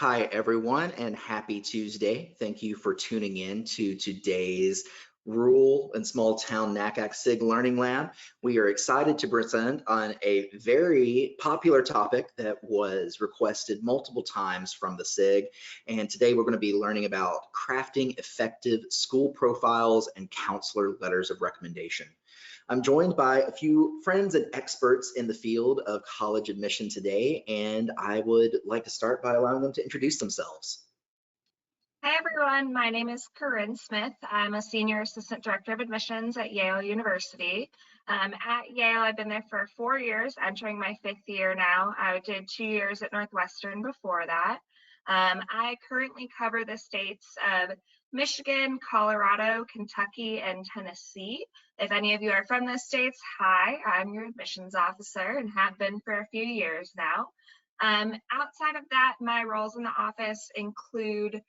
Hi, everyone, and happy Tuesday. Thank you for tuning in to today's Rural and Small Town NACAC SIG Learning Lab. We are excited to present on a very popular topic that was requested multiple times from the SIG. And today we're going to be learning about crafting effective school profiles and counselor letters of recommendation. I'm joined by a few friends and experts in the field of college admission today, and I would like to start by allowing them to introduce themselves. Hi everyone, my name is Corinne Smith. I'm a Senior Assistant Director of Admissions at Yale University. At Yale, I've been there for 4 years, entering my 5th year now. I did 2 years at Northwestern before that. I currently cover the states of Michigan, Colorado, Kentucky, and Tennessee. If any of you are from those states, hi, I'm your admissions officer and have been for a few years now. Outside of that, my roles in the office include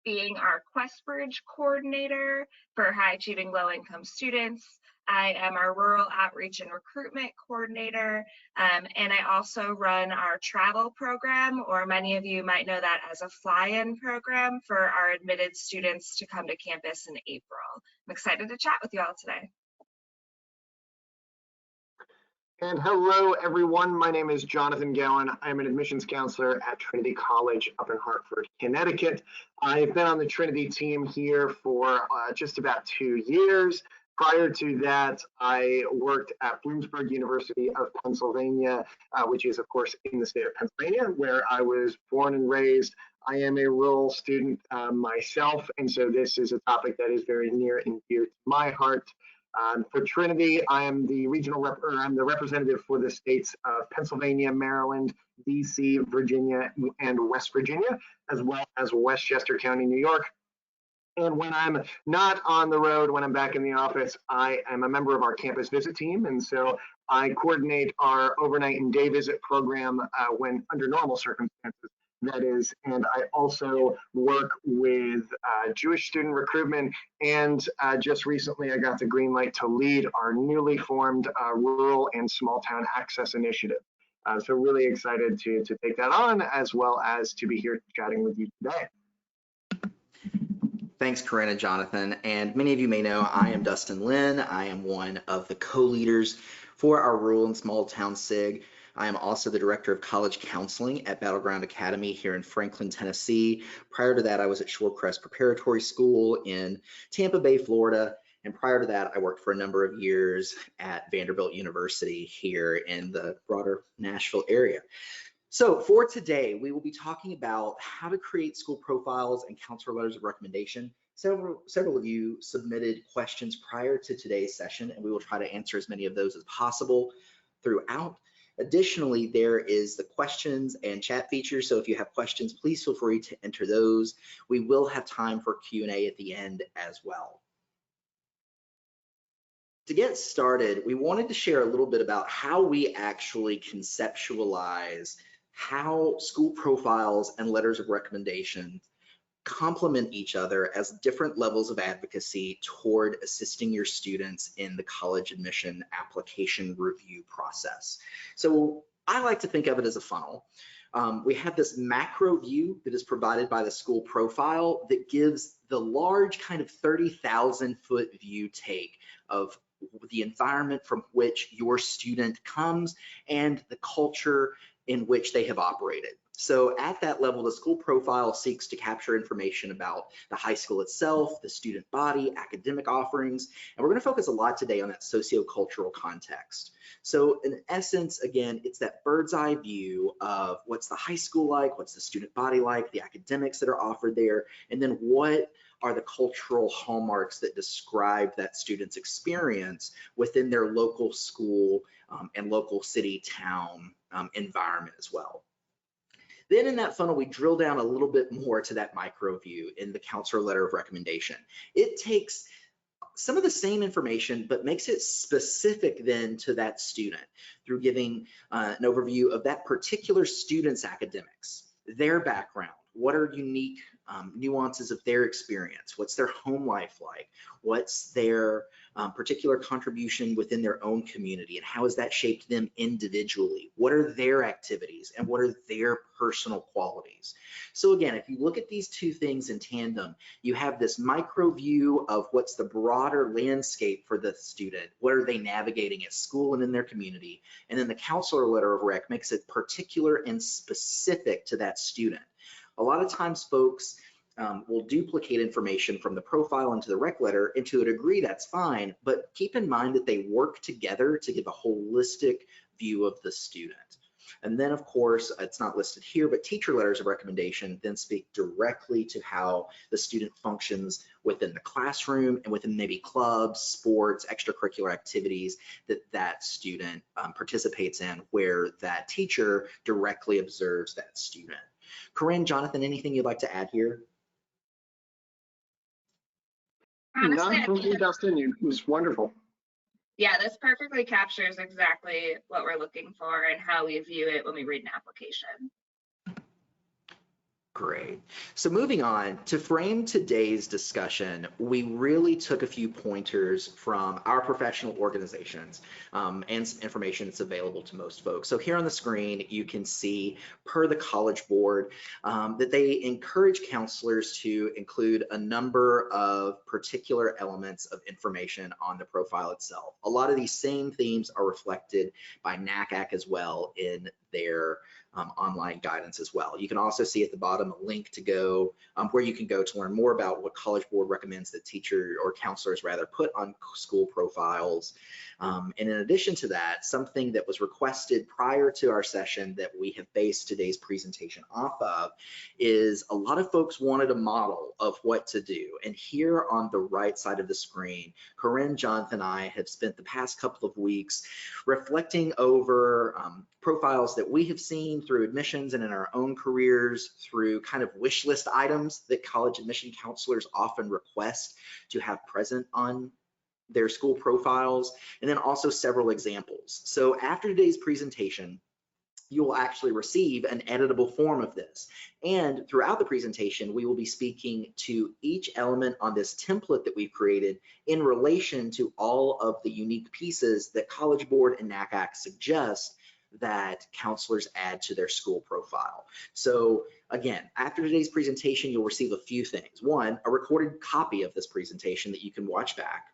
being our QuestBridge coordinator for high achieving low income students. I am our rural outreach and recruitment coordinator, and I also run our travel program, or many of you might know that as a fly-in program for our admitted students to come to campus in April. I'm excited to chat with you all today. And hello, everyone. My name is Jonathan Gowan. I'm an admissions counselor at Trinity College up in Hartford, Connecticut. I've been on the Trinity team here for just about 2 years. Prior to that, I worked at Bloomsburg University of Pennsylvania, which is, of course, in the state of Pennsylvania, where I was born and raised. I am a rural student myself, and so this is a topic that is very near and dear to my heart. For Trinity, I am the I'm the representative for the states of Pennsylvania, Maryland, DC, Virginia, and West Virginia, as well as Westchester County, New York. And when I'm not on the road, when I'm back in the office, I am a member of our campus visit team. And so I coordinate our overnight and day visit program when under normal circumstances. That is, and I also work with Jewish student recruitment, and just recently I got the green light to lead our newly formed rural and small town access initiative. So really excited to take that on, as well as to be here chatting with you today. Thanks, Corinne and Jonathan. And many of you may know I am Dustin Lin. I am one of the co-leaders for our Rural and Small Town SIG. I am also the Director of College Counseling at Battleground Academy here in Franklin, Tennessee. Prior to that, I was at Shorecrest Preparatory School in Tampa Bay, Florida. And prior to that, I worked for a number of years at Vanderbilt University here in the broader Nashville area. So for today, we will be talking about how to create school profiles and counselor letters of recommendation. Several of you submitted questions prior to today's session, and we will try to answer as many of those as possible throughout. Additionally, there is the questions and chat feature, so if you have questions, please feel free to enter those. We will have time for Q&A at the end as well. To get started, we wanted to share a little bit about how we actually conceptualize how school profiles and letters of recommendation complement each other as different levels of advocacy toward assisting your students in the college admission application review process. So I like to think of it as a funnel. We have this macro view that is provided by the school profile that gives the large kind of 30,000 foot view take of the environment from which your student comes and the culture in which they have operated. So at that level, the school profile seeks to capture information about the high school itself, the student body, academic offerings, and we're going to focus a lot today on that socio-cultural context. So in essence, again, it's that bird's eye view of what's the high school like, what's the student body like, the academics that are offered there, and then what are the cultural hallmarks that describe that student's experience within their local school and local city, town environment as well. Then in that funnel, we drill down a little bit more to that micro view in the counselor letter of recommendation. It takes some of the same information, but makes it specific then to that student through giving an overview of that particular student's academics, their background, What are unique nuances of their experience? What's their home life like? What's their particular contribution within their own community, and how has that shaped them individually? What are their activities and what are their personal qualities? So again, if you look at these two things in tandem, you have this micro view of what's the broader landscape for the student. What are they navigating at school and in their community? And then the counselor letter of rec makes it particular and specific to that student. A lot of times folks will duplicate information from the profile into the rec letter, and to a degree that's fine, but keep in mind that they work together to give a holistic view of the student. And then of course, it's not listed here, but teacher letters of recommendation then speak directly to how the student functions within the classroom and within maybe clubs, sports, extracurricular activities that that student participates in, where that teacher directly observes that student. Corinne, Jonathan, anything you'd like to add here? Honestly, No, thank you, Dustin. It was wonderful. yeah, this perfectly captures exactly what we're looking for and how we view it when we read an application. Great. So moving on, to frame today's discussion, we really took a few pointers from our professional organizations and some information that's available to most folks. So here on the screen, you can see, per the College Board, that they encourage counselors to include a number of particular elements of information on the profile itself. A lot of these same themes are reflected by NACAC as well in their online guidance as well. You can also see at the bottom a link to go where you can go to learn more about what College Board recommends that teachers or counselors rather put on school profiles. And in addition to that, something that was requested prior to our session that we have based today's presentation off of is a lot of folks wanted a model of what to do. And here on the right side of the screen, Corinne, Jonathan, and I have spent the past couple of weeks reflecting over profiles that we have seen through admissions and in our own careers, through kind of wish list items that college admission counselors often request to have present on their school profiles, and then also several examples. So after today's presentation, you will actually receive an editable form of this. And throughout the presentation, we will be speaking to each element on this template that we've created in relation to all of the unique pieces that College Board and NACAC suggest that counselors add to their school profile. So again, after today's presentation, you'll receive a few things. One, a recorded copy of this presentation that you can watch back.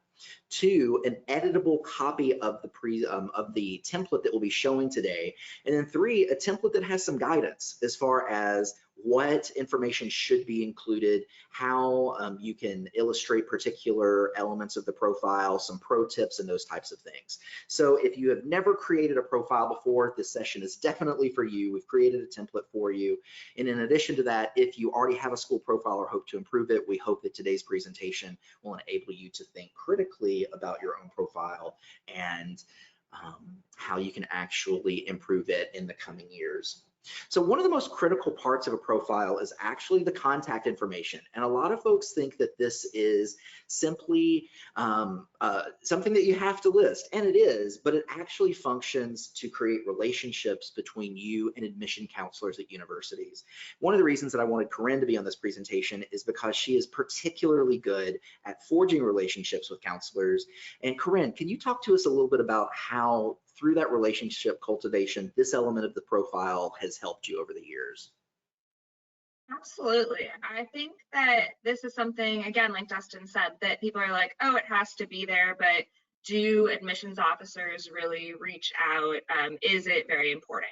Two, an editable copy of the template that we'll be showing today. And then three, a template that has some guidance as far as what information should be included, how you can illustrate particular elements of the profile, some pro tips, and those types of things. So if you have never created a profile before, this session is definitely for you. We've created a template for you. And in addition to that, if you already have a school profile or hope to improve it, we hope that today's presentation will enable you to think critically about your own profile and how you can actually improve it in the coming years. So one of the most critical parts of a profile is actually the contact information. And a lot of folks think that this is simply something that you have to list, and it is, but it actually functions to create relationships between you and admission counselors at universities. One of the reasons that I wanted Corinne to be on this presentation is because she is particularly good at forging relationships with counselors. And Corinne, can you talk to us a little bit about how through that relationship cultivation, this element of the profile has helped you over the years? Absolutely. I think that this is something, again, like Dustin said, that people are like, oh, it has to be there, but do admissions officers really reach out? Is it very important?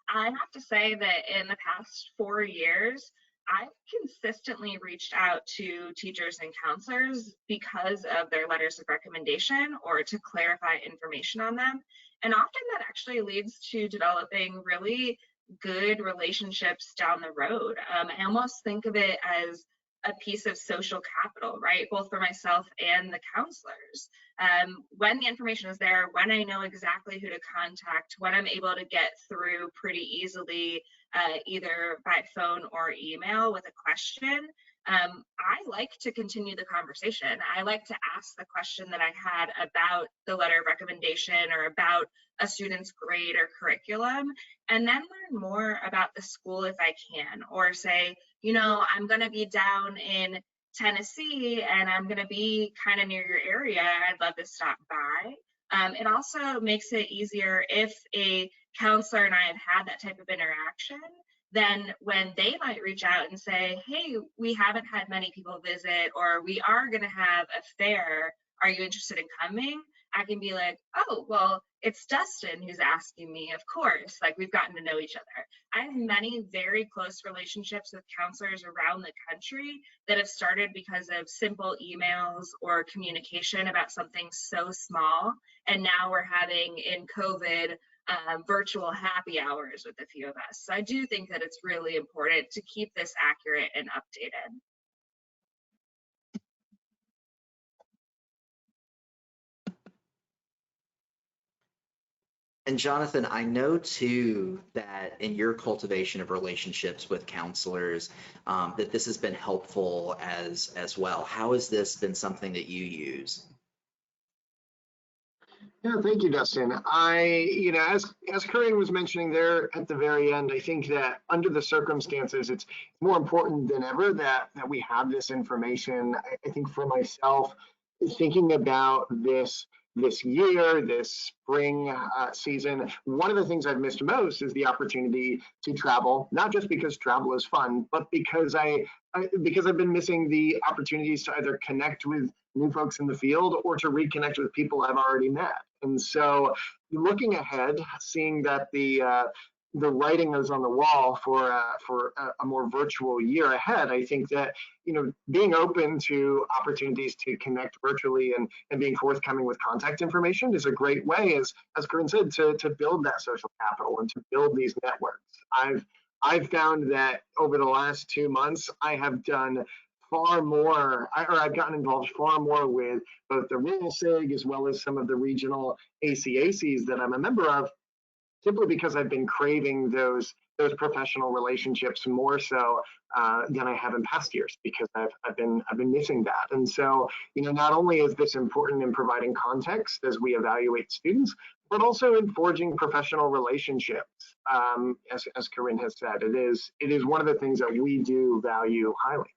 I have to say that in the past 4 years, I've consistently reached out to teachers and counselors because of their letters of recommendation or to clarify information on them. And often that actually leads to developing really good relationships down the road. I almost think of it as a piece of social capital, right? Both for myself and the counselors. When the information is there, when I know exactly who to contact, when I'm able to get through pretty easily, either by phone or email with a question, I like to continue the conversation. I like to ask the question that I had about the letter of recommendation or about a student's grade or curriculum, and then learn more about the school if I can, or say, you know, I'm going to be down in Tennessee and I'm going to be kind of near your area. I'd love to stop by. It also makes it easier if a counselor and I have had that type of interaction, then when they might reach out and say, hey, we haven't had many people visit, or we are going to have a fair, are you interested in coming? I can be like, oh, well, it's Dustin who's asking me, of course, like we've gotten to know each other. I have many very close relationships with counselors around the country that have started because of simple emails or communication about something so small. And now we're having, in COVID, virtual happy hours with a few of us. So I do think that it's really important to keep this accurate and updated. And Jonathan, I know too that in your cultivation of relationships with counselors, that this has been helpful as well. How has this been something that you use? Yeah, thank you, Dustin. As Corinne was mentioning there at the very end, I think that under the circumstances, it's more important than ever that we have this information. I think for myself, thinking about this year, this spring season, one of the things I've missed most is the opportunity to travel, not just because travel is fun, but because I've been missing the opportunities to either connect with new folks in the field or to reconnect with people I've already met. And so looking ahead, seeing that the writing is on the wall for a more virtual year ahead, I think that, you know, being open to opportunities to connect virtually and being forthcoming with contact information is a great way, as Corinne said, to build that social capital and to build these networks. I've found that over the last 2 months, I have done far more, I've gotten involved far more with both the rural SIG as well as some of the regional ACACs that I'm a member of, simply because I've been craving those professional relationships more so than I have in past years, because I've been missing that. And so, you know, not only is this important in providing context as we evaluate students, but also in forging professional relationships. As Corinne has said, it is one of the things that we do value highly.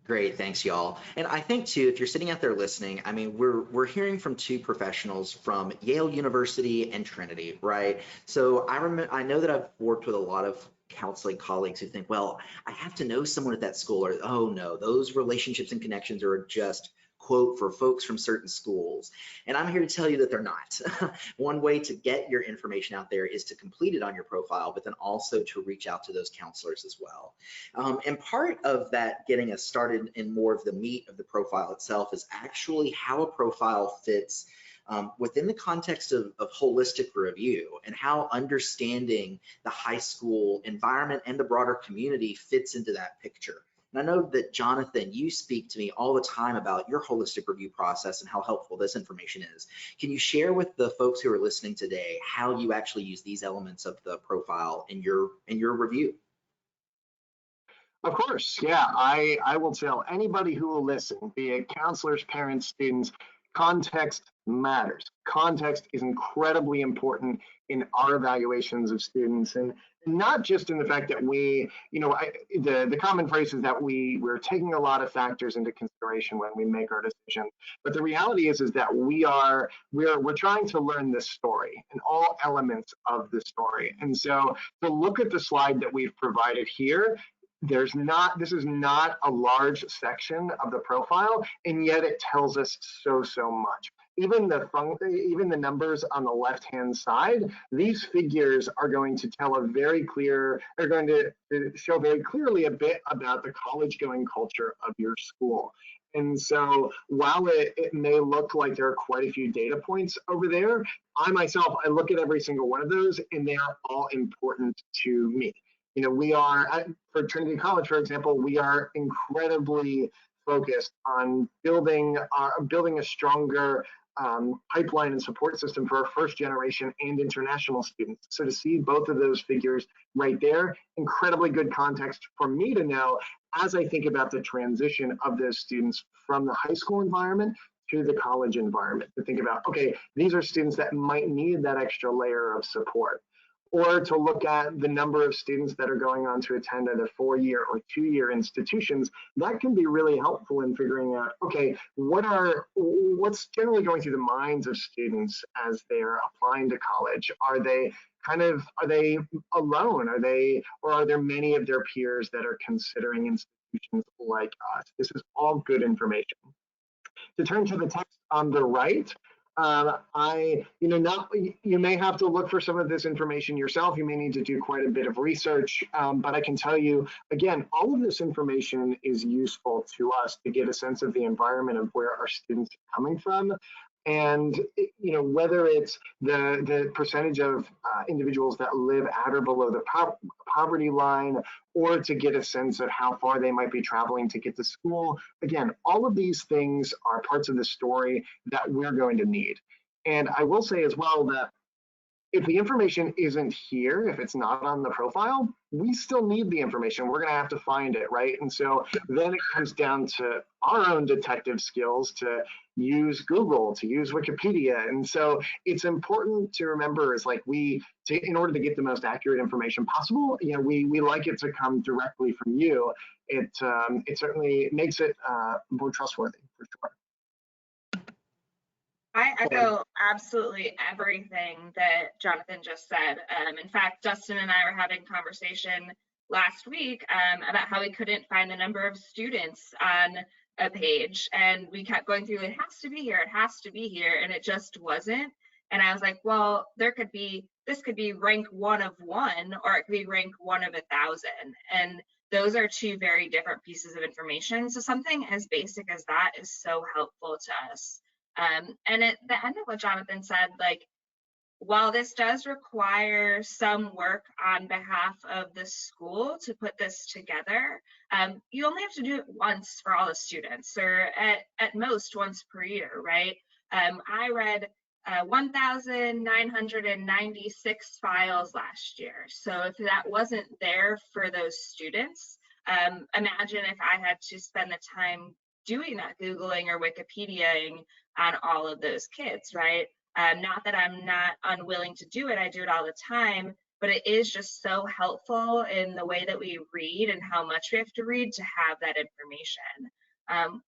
Great, thanks y'all. And I think too, if you're sitting out there listening, I mean, we're hearing from two professionals from Yale University and Trinity, right? So I know that I've worked with a lot of counseling colleagues who think, well, I have to know someone at that school, or oh no, those relationships and connections are just, quote, for folks from certain schools. And I'm here to tell you that they're not. One way to get your information out there is to complete it on your profile, but then also to reach out to those counselors as well. And part of that getting us started in more of the meat of the profile itself is actually how a profile fits within the context of holistic review, and how understanding the high school environment and the broader community fits into that picture. And I know that, Jonathan, you speak to me all the time about your holistic review process and how helpful this information is. Can you share with the folks who are listening today how you actually use these elements of the profile in your review? Of course, yeah. I will tell anybody who will listen, be it counselors, parents, students, context matters. Context is incredibly important in our evaluations of students, and not just in the fact that we, you know, the common phrase is that we're taking a lot of factors into consideration when we make our decision. But the reality is that we're trying to learn this story and all elements of the story. And so to look at the slide that we've provided here, this is not a large section of the profile, and yet it tells us so much. Even the numbers on the left-hand side, these figures are going to show very clearly a bit about the college-going culture of your school. And so while it may look like there are quite a few data points over there, I look at every single one of those, and they are all important to me. You know, we are, for Trinity College, for example, we are incredibly focused on building a stronger pipeline and support system for our first generation and international students. So to see both of those figures right there, incredibly good context for me to know as I think about the transition of those students from the high school environment to the college environment, to think about, okay, these are students that might need that extra layer of support. Or to look at the number of students that are going on to attend either 4-year or 2-year institutions, that can be really helpful in figuring out, okay, what's generally going through the minds of students as they're applying to college? Are they alone? Or are there many of their peers that are considering institutions like us? This is all good information. To turn to the text on the right, you may have to look for some of this information yourself. You may need to do quite a bit of research, but I can tell you, again, all of this information is useful to us to get a sense of the environment of where our students are coming from. And whether it's the percentage of individuals that live at or below the poverty line, or to get a sense of how far they might be traveling to get to school. Again, all of these things are parts of the story that we're going to need. And I will say as well that if the information isn't here, if it's not on the profile, we still need the information. We're going to have to find it, right? And so then it comes down to our own detective skills to use Google, to use Wikipedia. And so it's important to remember is like in order to get the most accurate information possible, we like it to come directly from you. It certainly makes it more trustworthy for sure. I echo absolutely everything that Jonathan just said. In fact, Dustin and I were having a conversation last week about how we couldn't find the number of students on a page, and we kept going through, it has to be here, it has to be here, and it just wasn't. And I was like, well, this could be rank 1 of 1, or it could be rank 1 of 1,000. And those are two very different pieces of information. So something as basic as that is so helpful to us. And at the end of what Jonathan said, like, while this does require some work on behalf of the school to put this together, you only have to do it once for all the students, or at most once per year, right? I read 1,996 files last year. So if that wasn't there for those students, imagine if I had to spend the time doing that Googling or Wikipediaing on all of those kids, right? Not that I'm not unwilling to do it, I do it all the time, but it is just so helpful in the way that we read and how much we have to read to have that information.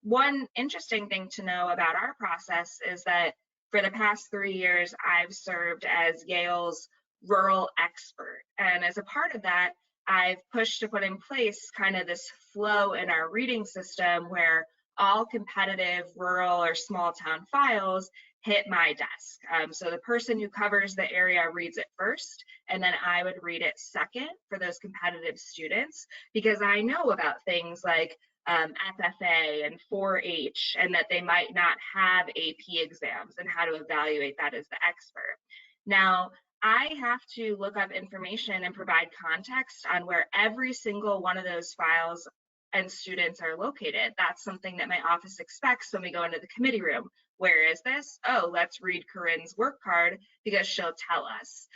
One interesting thing to know about our process is that for the past 3 years, I've served as Yale's rural expert. And as a part of that, I've pushed to put in place kind of this flow in our reading system where all competitive rural or small town files hit my desk. So the person who covers the area reads it first, and then I would read it second for those competitive students, because I know about things like FFA and 4-H, and that they might not have AP exams, and how to evaluate that as the expert. Now, I have to look up information and provide context on where every single one of those files and students are located. That's something that my office expects when we go into the committee room. Where is this? Oh, let's read Corinne's work card because she'll tell us.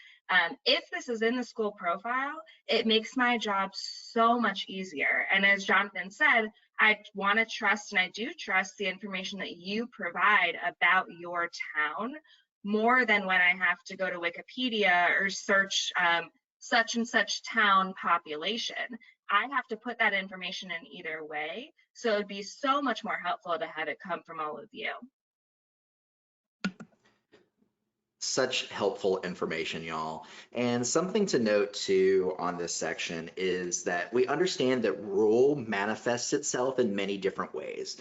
If this is in the school profile, it makes my job so much easier. And as Jonathan said, I want to trust, and I do trust, the information that you provide about your town more than when I have to go to Wikipedia or search such and such town population. I have to put that information in either way. So it'd be so much more helpful to have it come from all of you. Such helpful information, y'all. And something to note too on this section is that we understand that rural manifests itself in many different ways.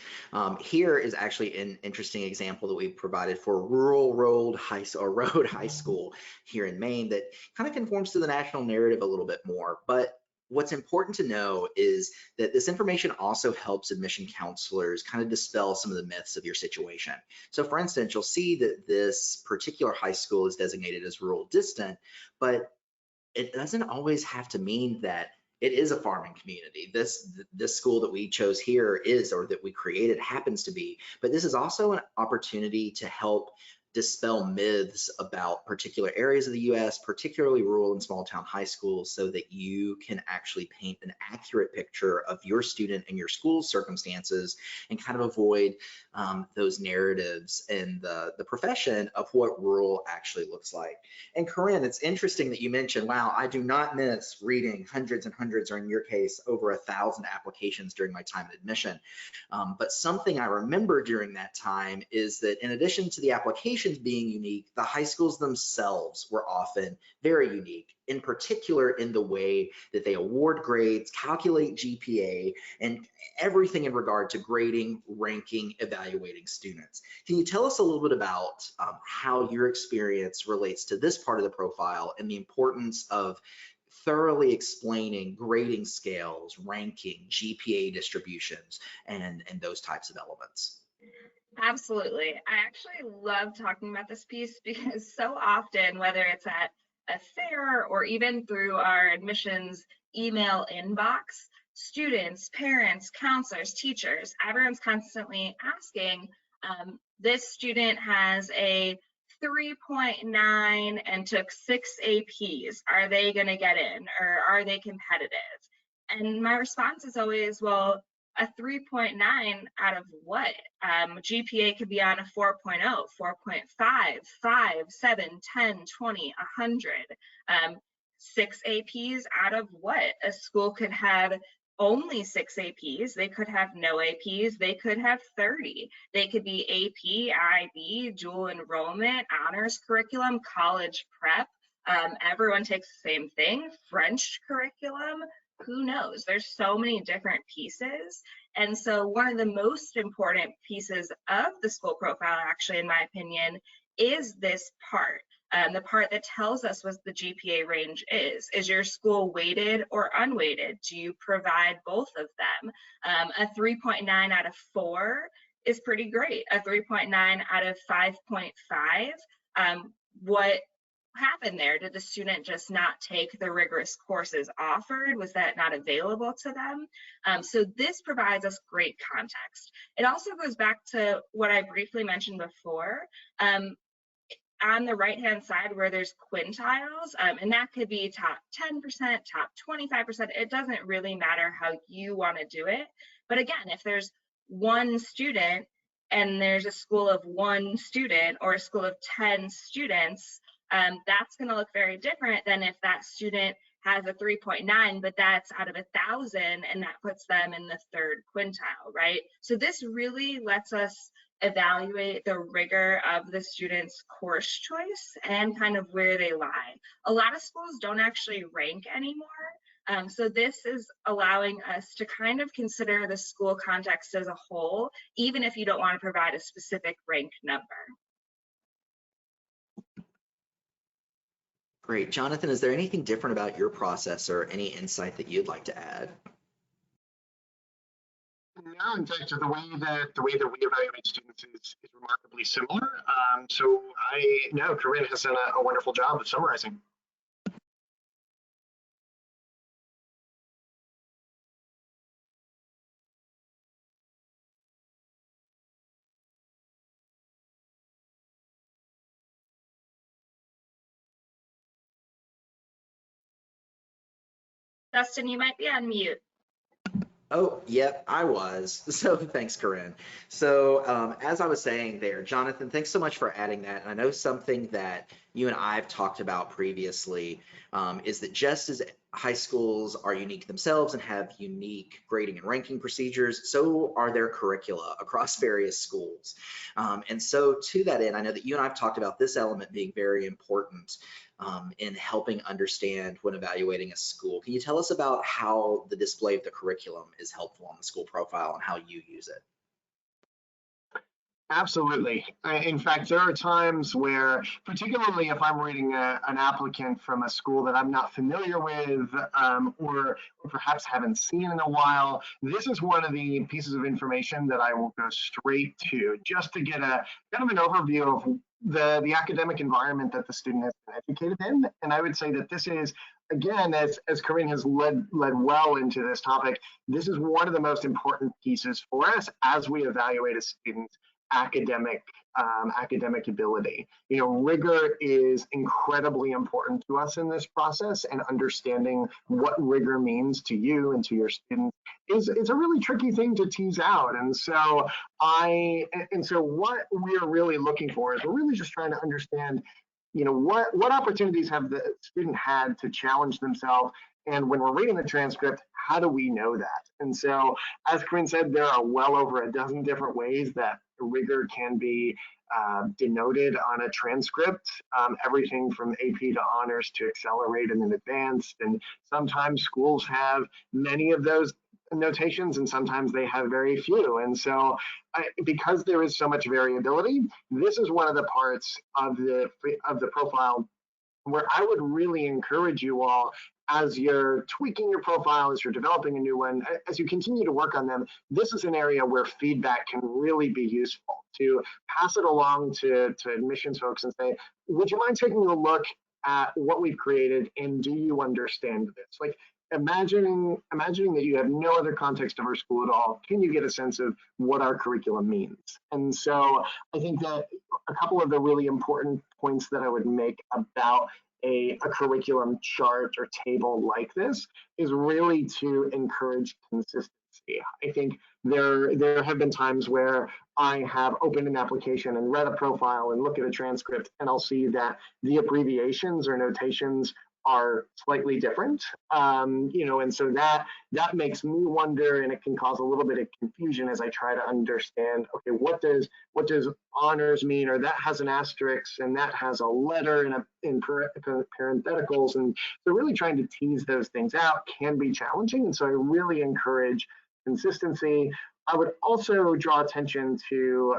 Here is actually an interesting example that we provided for rural road high school here in Maine that kind of conforms to the national narrative a little bit more. But what's important to know is that this information also helps admission counselors kind of dispel some of the myths of your situation. So for instance, you'll see that this particular high school is designated as rural distant, but it doesn't always have to mean that it is a farming community. This school that we chose here is, or that we created, happens to be, but this is also an opportunity to help dispel myths about particular areas of the US, particularly rural and small town high schools, so that you can actually paint an accurate picture of your student and your school's circumstances, and kind of avoid those narratives in the profession of what rural actually looks like. And Corinne, it's interesting that you mentioned, wow, I do not miss reading hundreds and hundreds, or in your case, over 1,000 applications during my time at admission. But something I remember during that time is that in addition to the applications being unique, the high schools themselves were often very unique, in particular in the way that they award grades, calculate GPA, and everything in regard to grading, ranking, evaluating students. Can you tell us a little bit about how your experience relates to this part of the profile and the importance of thoroughly explaining grading scales, ranking, GPA distributions, and those types of elements? Absolutely. I actually love talking about this piece because so often, whether it's at a fair or even through our admissions email inbox, students, parents, counselors, teachers, everyone's constantly asking, this student has a 3.9 and took 6 APs. Are they going to get in, or are they competitive? And my response is always, well, a 3.9 out of what? GPA could be on a 4.0, 4.5, 5, 7, 10, 20, 100. 6 APs out of what? A school could have only 6 APs. They could have no APs. They could have 30. They could be AP, IB, dual enrollment, honors curriculum, college prep. Everyone takes the same thing, French curriculum. Who knows? There's so many different pieces. And so one of the most important pieces of the school profile, actually, in my opinion, is this part. The part that tells us what the GPA range is. Is your school weighted or unweighted? Do you provide both of them? A 3.9 out of 4 is pretty great. A 3.9 out of 5.5, what happened there? Did the student just not take the rigorous courses offered? Was that not available to them? So this provides us great context. It also goes back to what I briefly mentioned before. On the right-hand side where there's quintiles, and that could be top 10%, top 25%. It doesn't really matter how you want to do it. But again, if there's one student and there's a school of 1 student or a school of 10 students, that's going to look very different than if that student has a 3.9, but that's out of 1,000, and that puts them in the 3rd quintile, right? So this really lets us evaluate the rigor of the student's course choice and kind of where they lie. A lot of schools don't actually rank anymore. So this is allowing us to kind of consider the school context as a whole, even if you don't want to provide a specific rank number. Great. Jonathan, is there anything different about your process or any insight that you'd like to add? No, in fact, the way that we evaluate students is remarkably similar. So I know Corinne has done a wonderful job of summarizing. Dustin, you might be on mute. Oh, yep, I was. So thanks, Corinne. So as I was saying there, Jonathan, thanks so much for adding that. And I know something that you and I have talked about previously is that just as high schools are unique themselves and have unique grading and ranking procedures, so are their curricula across various schools. And so to that end, I know that you and I have talked about this element being very important in helping understand when evaluating a school. Can you tell us about how the display of the curriculum is helpful on the school profile and how you use it? Absolutely. In fact, there are times where, particularly if I'm reading an applicant from a school that I'm not familiar with or perhaps haven't seen in a while, this is one of the pieces of information that I will go straight to just to get a kind of an overview of the academic environment that the student has been educated in. And I would say that this is again, as Corinne has led well into this topic, this is one of the most important pieces for us as we evaluate a student's academic ability. Rigor is incredibly important to us in this process, and understanding what rigor means to you and to your students is a really tricky thing to tease out. And so what we're really looking for is we're really just trying to understand, what opportunities have the student had to challenge themselves? And when we're reading the transcript, how do we know that? And so, as Corinne said, there are well over a dozen different ways that rigor can be denoted on a transcript, everything from AP to honors to accelerated and advanced. And sometimes schools have many of those notations, and sometimes they have very few. And so because there is so much variability, this is one of the parts of the profile where I would really encourage you all, as you're tweaking your profile, as you're developing a new one, as you continue to work on them, this is an area where feedback can really be useful, to pass it along to admissions folks and say, would you mind taking a look at what we've created, and do you understand this? Like, imagining that you have no other context of our school at all, can you get a sense of what our curriculum means? And so I think that a couple of the really important points that I would make about a curriculum chart or table like this is really to encourage consistency. I think there have been times where I have opened an application and read a profile and look at a transcript, and I'll see that the abbreviations or notations are slightly different, and so that makes me wonder, and it can cause a little bit of confusion as I try to understand, okay, what does honors mean, or that has an asterisk and that has a letter in parentheticals, and so really trying to tease those things out can be challenging. And so I really encourage consistency. I would also draw attention to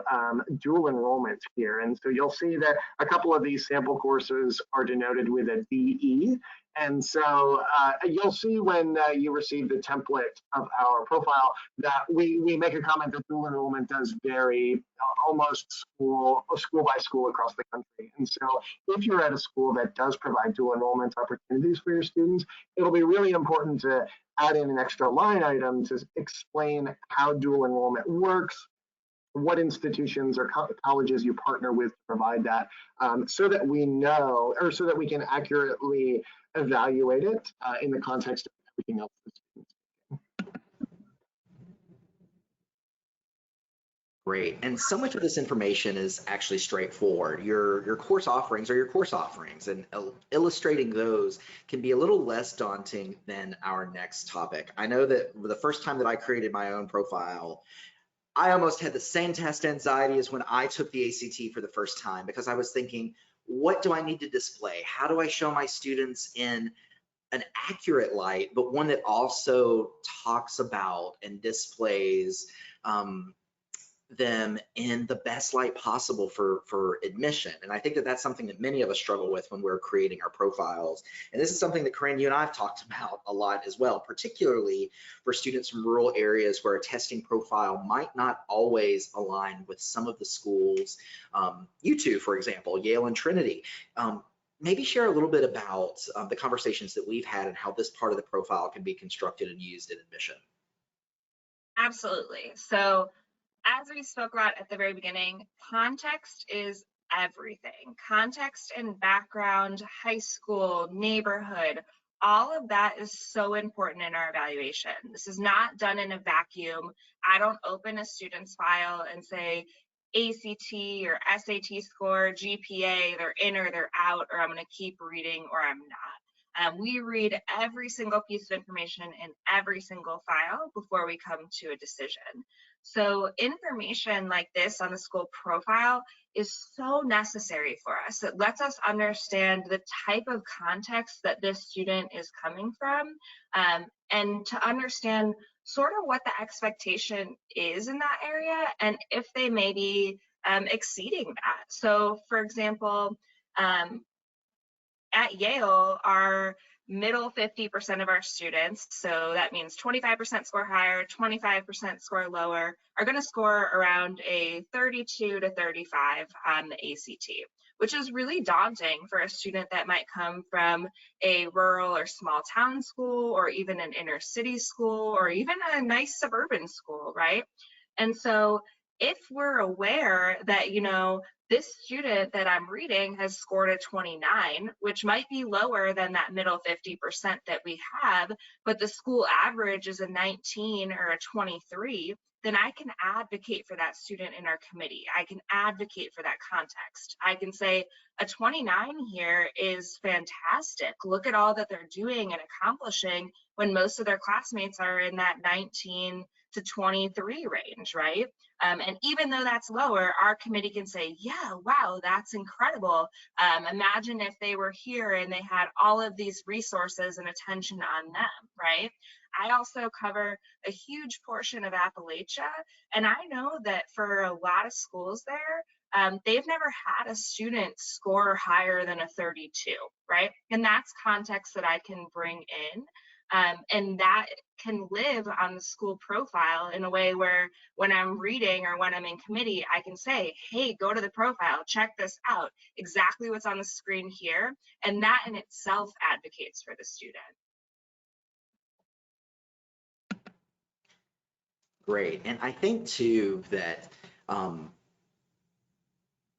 dual enrollment here. And so you'll see that a couple of these sample courses are denoted with a DE. And so you'll see when you receive the template of our profile that we make a comment that dual enrollment does vary almost school by school across the country. And so if you're at a school that does provide dual enrollment opportunities for your students, it'll be really important to add in an extra line item to explain how dual enrollment works, what institutions or colleges you partner with to provide that, so that we know, or so that we can accurately evaluate it in the context of everything else the students. Great. And so much of this information is actually straightforward. Your course offerings are your course offerings, and illustrating those can be a little less daunting than our next topic. I know that the first time that I created my own profile, I almost had the same test anxiety as when I took the ACT for the first time, because I was thinking, what do I need to display? How do I show my students in an accurate light, but one that also talks about and displays them in the best light possible for admission? And I think that that's something that many of us struggle with when we're creating our profiles. And this is something that Corinne, you and I have talked about a lot as well, particularly for students from rural areas where a testing profile might not always align with some of the schools. You two, for example, Yale and Trinity. Maybe share a little bit about the conversations that we've had and how this part of the profile can be constructed and used in admission. Absolutely. So, as we spoke about at the very beginning, context is everything. Context and background, high school, neighborhood, all of that is so important in our evaluation. This is not done in a vacuum. I don't open a student's file and say ACT or SAT score, GPA, they're in or they're out, or I'm going to keep reading or I'm not. We read every single piece of information in every single file before we come to a decision. So information like this on the school profile is so necessary for us. It lets us understand the type of context that this student is coming from, and to understand sort of what the expectation is in that area and if they may be exceeding that. So for example, at Yale, our middle 50% of our students, so that means 25% score higher, 25% score lower, are going to score around a 32 to 35 on the ACT, which is really daunting for a student that might come from a rural or small town school, or even an inner city school, or even a nice suburban school, right? And so if we're aware that, this student that I'm reading has scored a 29, which might be lower than that middle 50% that we have, but the school average is a 19 or a 23, then I can advocate for that student in our committee. I can advocate for that context. I can say a 29 here is fantastic. Look at all that they're doing and accomplishing when most of their classmates are in that 19 to 23 range, right? And even though that's lower, our committee can say, yeah, wow, that's incredible. Imagine if they were here and they had all of these resources and attention on them, right? I also cover a huge portion of Appalachia, and I know that for a lot of schools there, they've never had a student score higher than a 32, right? And that's context that I can bring in. And that can live on the school profile in a way where when I'm reading or when I'm in committee, I can say, hey, go to the profile, check this out, exactly what's on the screen here. And that in itself advocates for the student. Great. And I think too that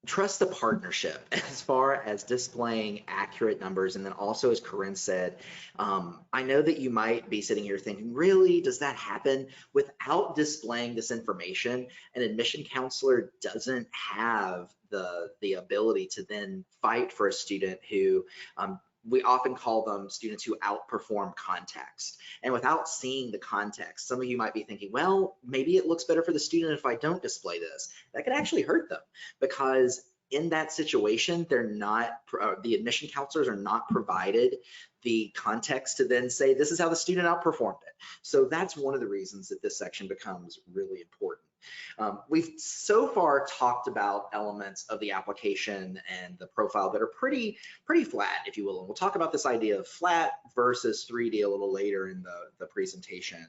trust the partnership as far as displaying accurate numbers. And then also, as Corinne said, I know that you might be sitting here thinking, really, does that happen? Without displaying this information, an admission counselor doesn't have the ability to then fight for a student who we often call them students who outperform context. And without seeing the context, some of you might be thinking, well, maybe it looks better for the student if I don't display this. That could actually hurt them, because in that situation, they're not, the admission counselors are not provided the context to then say, this is how the student outperformed it. So that's one of the reasons that this section becomes really important. We've so far talked about elements of the application and the profile that are pretty flat, if you will. And we'll talk about this idea of flat versus 3D a little later in the presentation.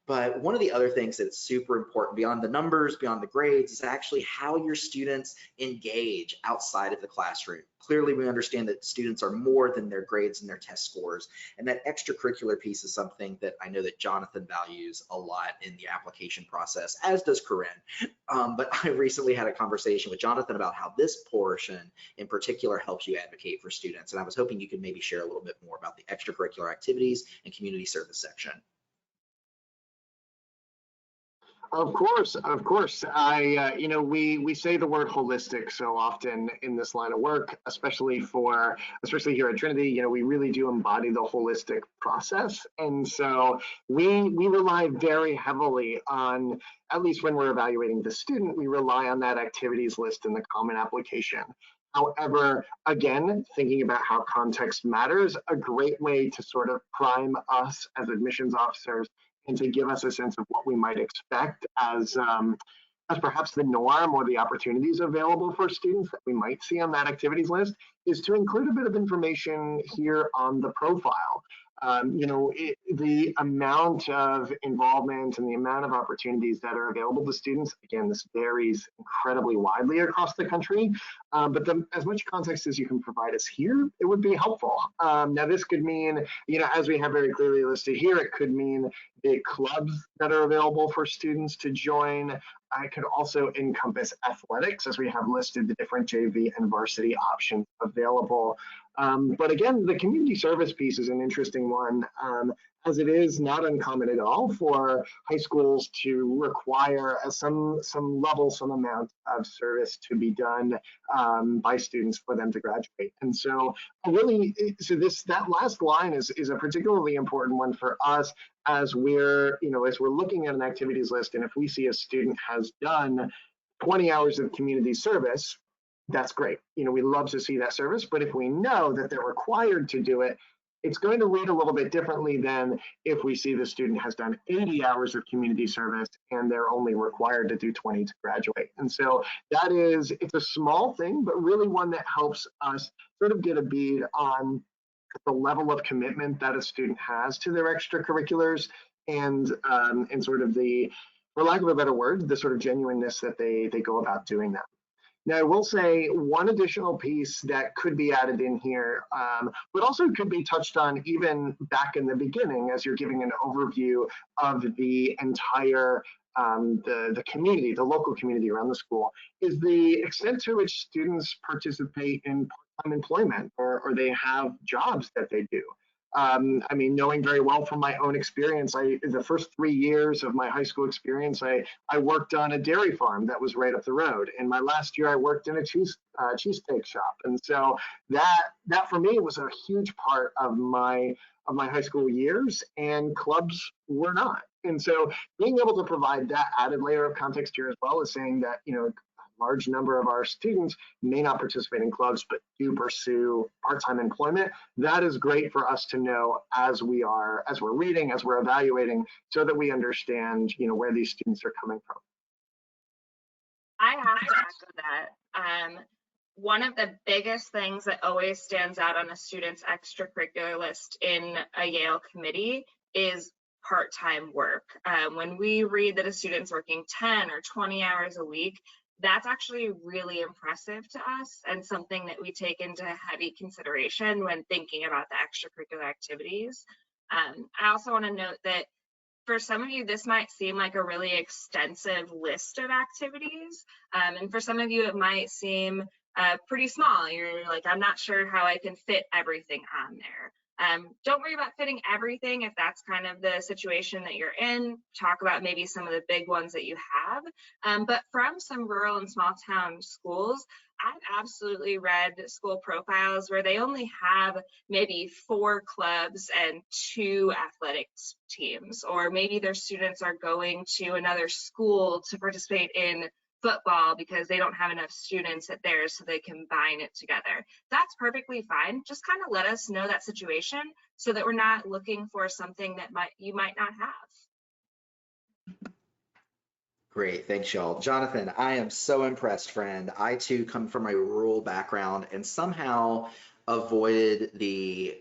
But one of the other things that's super important beyond the numbers, beyond the grades, is actually how your students engage outside of the classroom. Clearly, we understand that students are more than their grades and their test scores. And that extracurricular piece is something that I know that Jonathan values a lot in the application process, as does Corinne. But I recently had a conversation with Jonathan about how this portion in particular helps you advocate for students. And I was hoping you could maybe share a little bit more about the extracurricular activities and community service section. Of course. We say the word holistic so often in this line of work, especially here at Trinity. We really do embody the holistic process, and so we rely very heavily on, at least when we're evaluating the student, we rely on that activities list in the common application. However, again, thinking about how context matters, a great way to sort of prime us as admissions officers and to give us a sense of what we might expect as perhaps the norm or the opportunities available for students that we might see on that activities list, is to include a bit of information here on the profile. The amount of involvement and the amount of opportunities that are available to students, again, this varies incredibly widely across the country, but as much context as you can provide us here, it would be helpful. Now, this could mean, as we have very clearly listed here, it could mean the clubs that are available for students to join. I could also encompass athletics, as we have listed the different JV and varsity options available. But again, the community service piece is an interesting one, as it is not uncommon at all for high schools to require some amount of service to be done by students for them to graduate. And so that last line is a particularly important one for us, as we're looking at an activities list, and if we see a student has done 20 hours of community service, that's great. We love to see that service, but if we know that they're required to do it, it's going to read a little bit differently than if we see the student has done 80 hours of community service and they're only required to do 20 to graduate. And so it's a small thing, but really one that helps us sort of get a bead on the level of commitment that a student has to their extracurriculars and sort of for lack of a better word, the sort of genuineness that they go about doing that. Now, I will say one additional piece that could be added in here, but also could be touched on even back in the beginning as you're giving an overview of the entire the community, the local community around the school, is the extent to which students participate in part-time employment or they have jobs that they do. I mean, knowing very well from my own experience, the first 3 years of my high school experience, I worked on a dairy farm that was right up the road. And my last year, I worked in a cheesesteak shop. And so that for me was a huge part of my high school years, and clubs were not. And so being able to provide that added layer of context here as well is saying that, you know, a large number of our students may not participate in clubs, but do pursue part-time employment. That is great for us to know as we're reading, as we're evaluating, so that we understand, you know, where these students are coming from. I have to echo that. One of the biggest things that always stands out on a student's extracurricular list in a Yale committee is part-time work. When we read that a student's working 10 or 20 hours a week, that's actually really impressive to us and something that we take into heavy consideration when thinking about the extracurricular activities. I also want to note that for some of you, this might seem like a really extensive list of activities. And for some of you, it might seem pretty small. You're like, I'm not sure how I can fit everything on there. Don't worry about fitting everything if that's kind of the situation that you're in. Talk about maybe some of the big ones that you have. But from some rural and small town schools, I've absolutely read school profiles where they only have maybe 4 clubs and 2 athletics teams, or maybe their students are going to another school to participate in football because they don't have enough students at theirs so they combine it together. That's perfectly fine. Just kind of let us know that situation so that we're not looking for something that you might not have. Great, thanks y'all. Jonathan, I am so impressed, friend. I too come from a rural background and somehow avoided the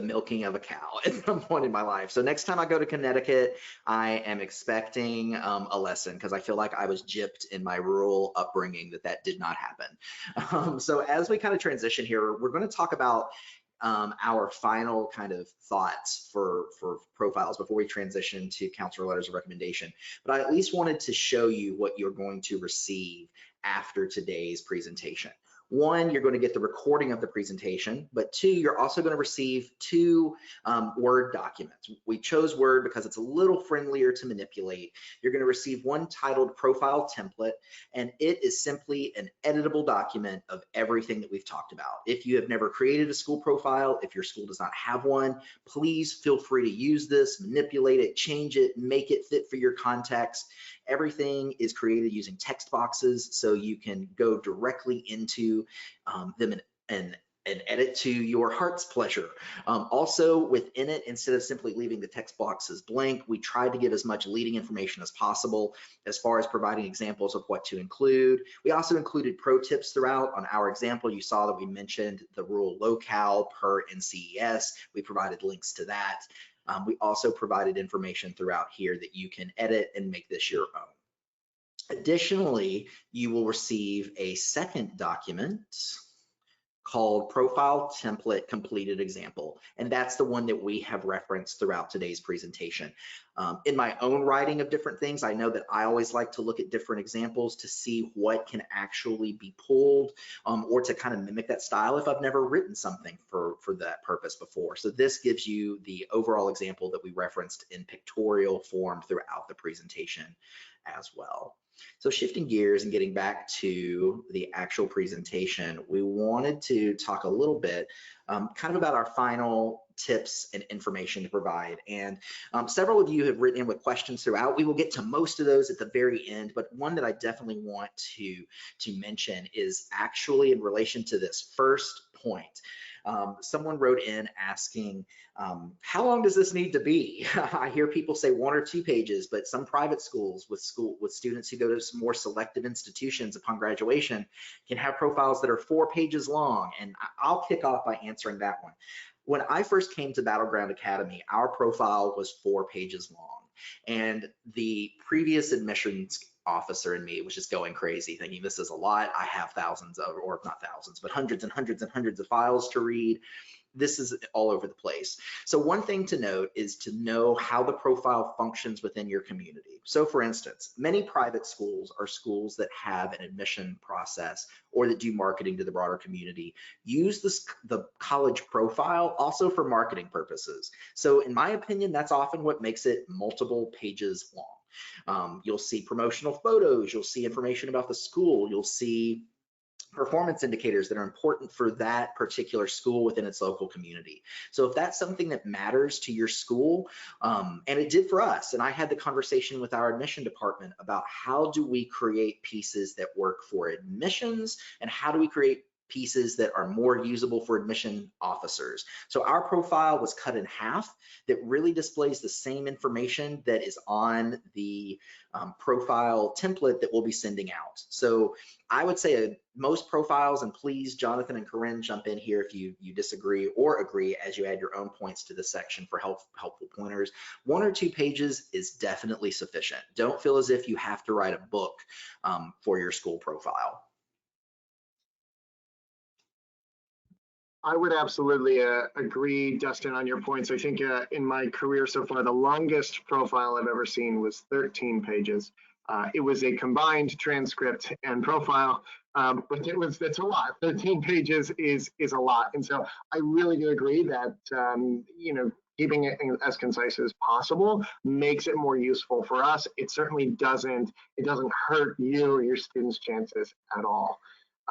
milking of a cow at some point in my life. So next time I go to Connecticut, I am expecting a lesson because I feel like I was gypped in my rural upbringing that did not happen. So as we kind of transition here, we're going to talk about our final kind of thoughts for profiles before we transition to counselor letters of recommendation. But I at least wanted to show you what you're going to receive after today's presentation. 1, you're going to get the recording of the presentation, but 2, you're also going to receive 2 Word documents. We chose Word because it's a little friendlier to manipulate. You're going to receive one titled Profile Template, and it is simply an editable document of everything that we've talked about. If you have never created a school profile, if your school does not have one, please feel free to use this, manipulate it, change it, make it fit for your context. Everything is created using text boxes, so you can go directly into them and edit to your heart's pleasure. Also within it, instead of simply leaving the text boxes blank, we tried to give as much leading information as possible as far as providing examples of what to include. We also included pro tips throughout. On our example, you saw that we mentioned the rural locale per NCES. We provided links to that. We also provided information throughout here that you can edit and make this your own. Additionally, you will receive a second document called Profile Template Completed Example, and that's the one that we have referenced throughout today's presentation. In my own writing of different things, I know that I always like to look at different examples to see what can actually be pulled or to kind of mimic that style if I've never written something for that purpose before. So this gives you the overall example that we referenced in pictorial form throughout the presentation as well. So shifting gears and getting back to the actual presentation, we wanted to talk a little bit kind of about our final tips and information to provide. And several of you have written in with questions throughout. We will get to most of those at the very end, but one that I definitely want to mention is actually in relation to this first point. Someone wrote in asking, how long does this need to be? I hear people say 1 or 2 pages, but some private schools with students who go to some more selective institutions upon graduation can have profiles that are 4 pages long. And I'll kick off by answering that one. When I first came to Battleground Academy, our profile was 4 pages long. And the previous admissions officer in me was just going crazy, thinking this is a lot. I have thousands of, or not thousands, but hundreds and hundreds and hundreds of files to read. This is all over the place. So one thing to note is to know how the profile functions within your community. So for instance, many private schools are schools that have an admission process or that do marketing to the broader community. Use the college profile also for marketing purposes. So in my opinion, that's often what makes it multiple pages long. You'll see promotional photos, you'll see information about the school, you'll see performance indicators that are important for that particular school within its local community. So if that's something that matters to your school, and it did for us, and I had the conversation with our admission department about how do we create pieces that work for admissions and how do we create pieces that are more usable for admission officers. So our profile was cut in half that really displays the same information that is on the profile template that we'll be sending out. So I would say most profiles, and please, Jonathan and Corinne, jump in here if you disagree or agree as you add your own points to this section for helpful pointers. 1 or 2 pages is definitely sufficient. Don't feel as if you have to write a book for your school profile. I would absolutely agree, Dustin, on your points. I think in my career so far, the longest profile I've ever seen was 13 pages. It was a combined transcript and profile, but it's a lot. 13 pages is a lot. And so I really do agree that, keeping it as concise as possible makes it more useful for us. It certainly doesn't hurt you or your students' chances at all.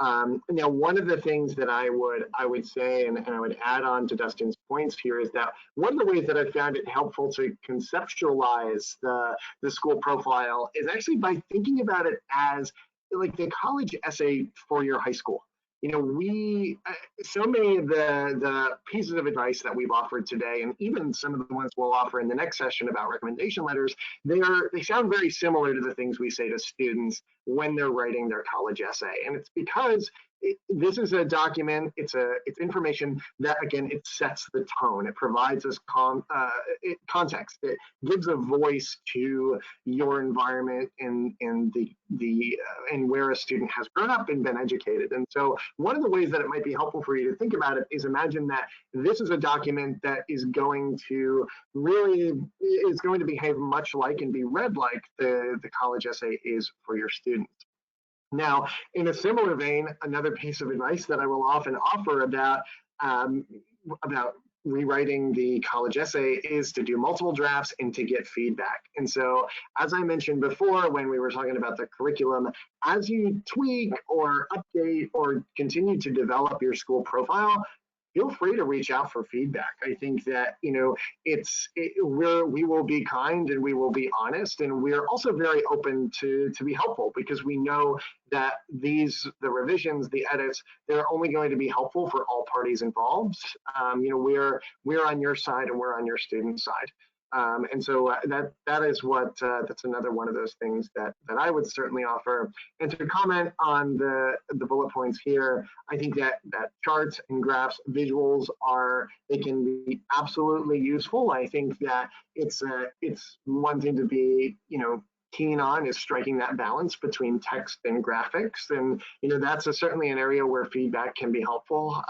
Now, one of the things that I would say, and I would add on to Dustin's points here, is that one of the ways that I found it helpful to conceptualize the school profile is actually by thinking about it as like the college essay for your high school. So many of the pieces of advice that we've offered today, and even some of the ones we'll offer in the next session about recommendation letters, they sound very similar to the things we say to students when they're writing their college essay. And it's because this is a document, it's information that, again, it sets the tone. It provides us context. It gives a voice to your environment and where a student has grown up and been educated. And so one of the ways that it might be helpful for you to think about it is imagine that this is a document that is going to behave much like and be read like the college essay is for your students. Now, in a similar vein, another piece of advice that I will often offer about rewriting the college essay is to do multiple drafts and to get feedback. And so, as I mentioned before, when we were talking about the curriculum, as you tweak or update or continue to develop your school profile, feel free to reach out for feedback. I think that, we will be kind and we will be honest, and we're also very open to be helpful, because we know that the revisions, the edits, they're only going to be helpful for all parties involved. We're on your side and we're on your student side. And so that is that's another one of those things that I would certainly offer. And to comment on the bullet points here, I think that charts and graphs, visuals they can be absolutely useful. I think that it's one thing to be, keen on is striking that balance between text and graphics, and that's certainly an area where feedback can be helpful.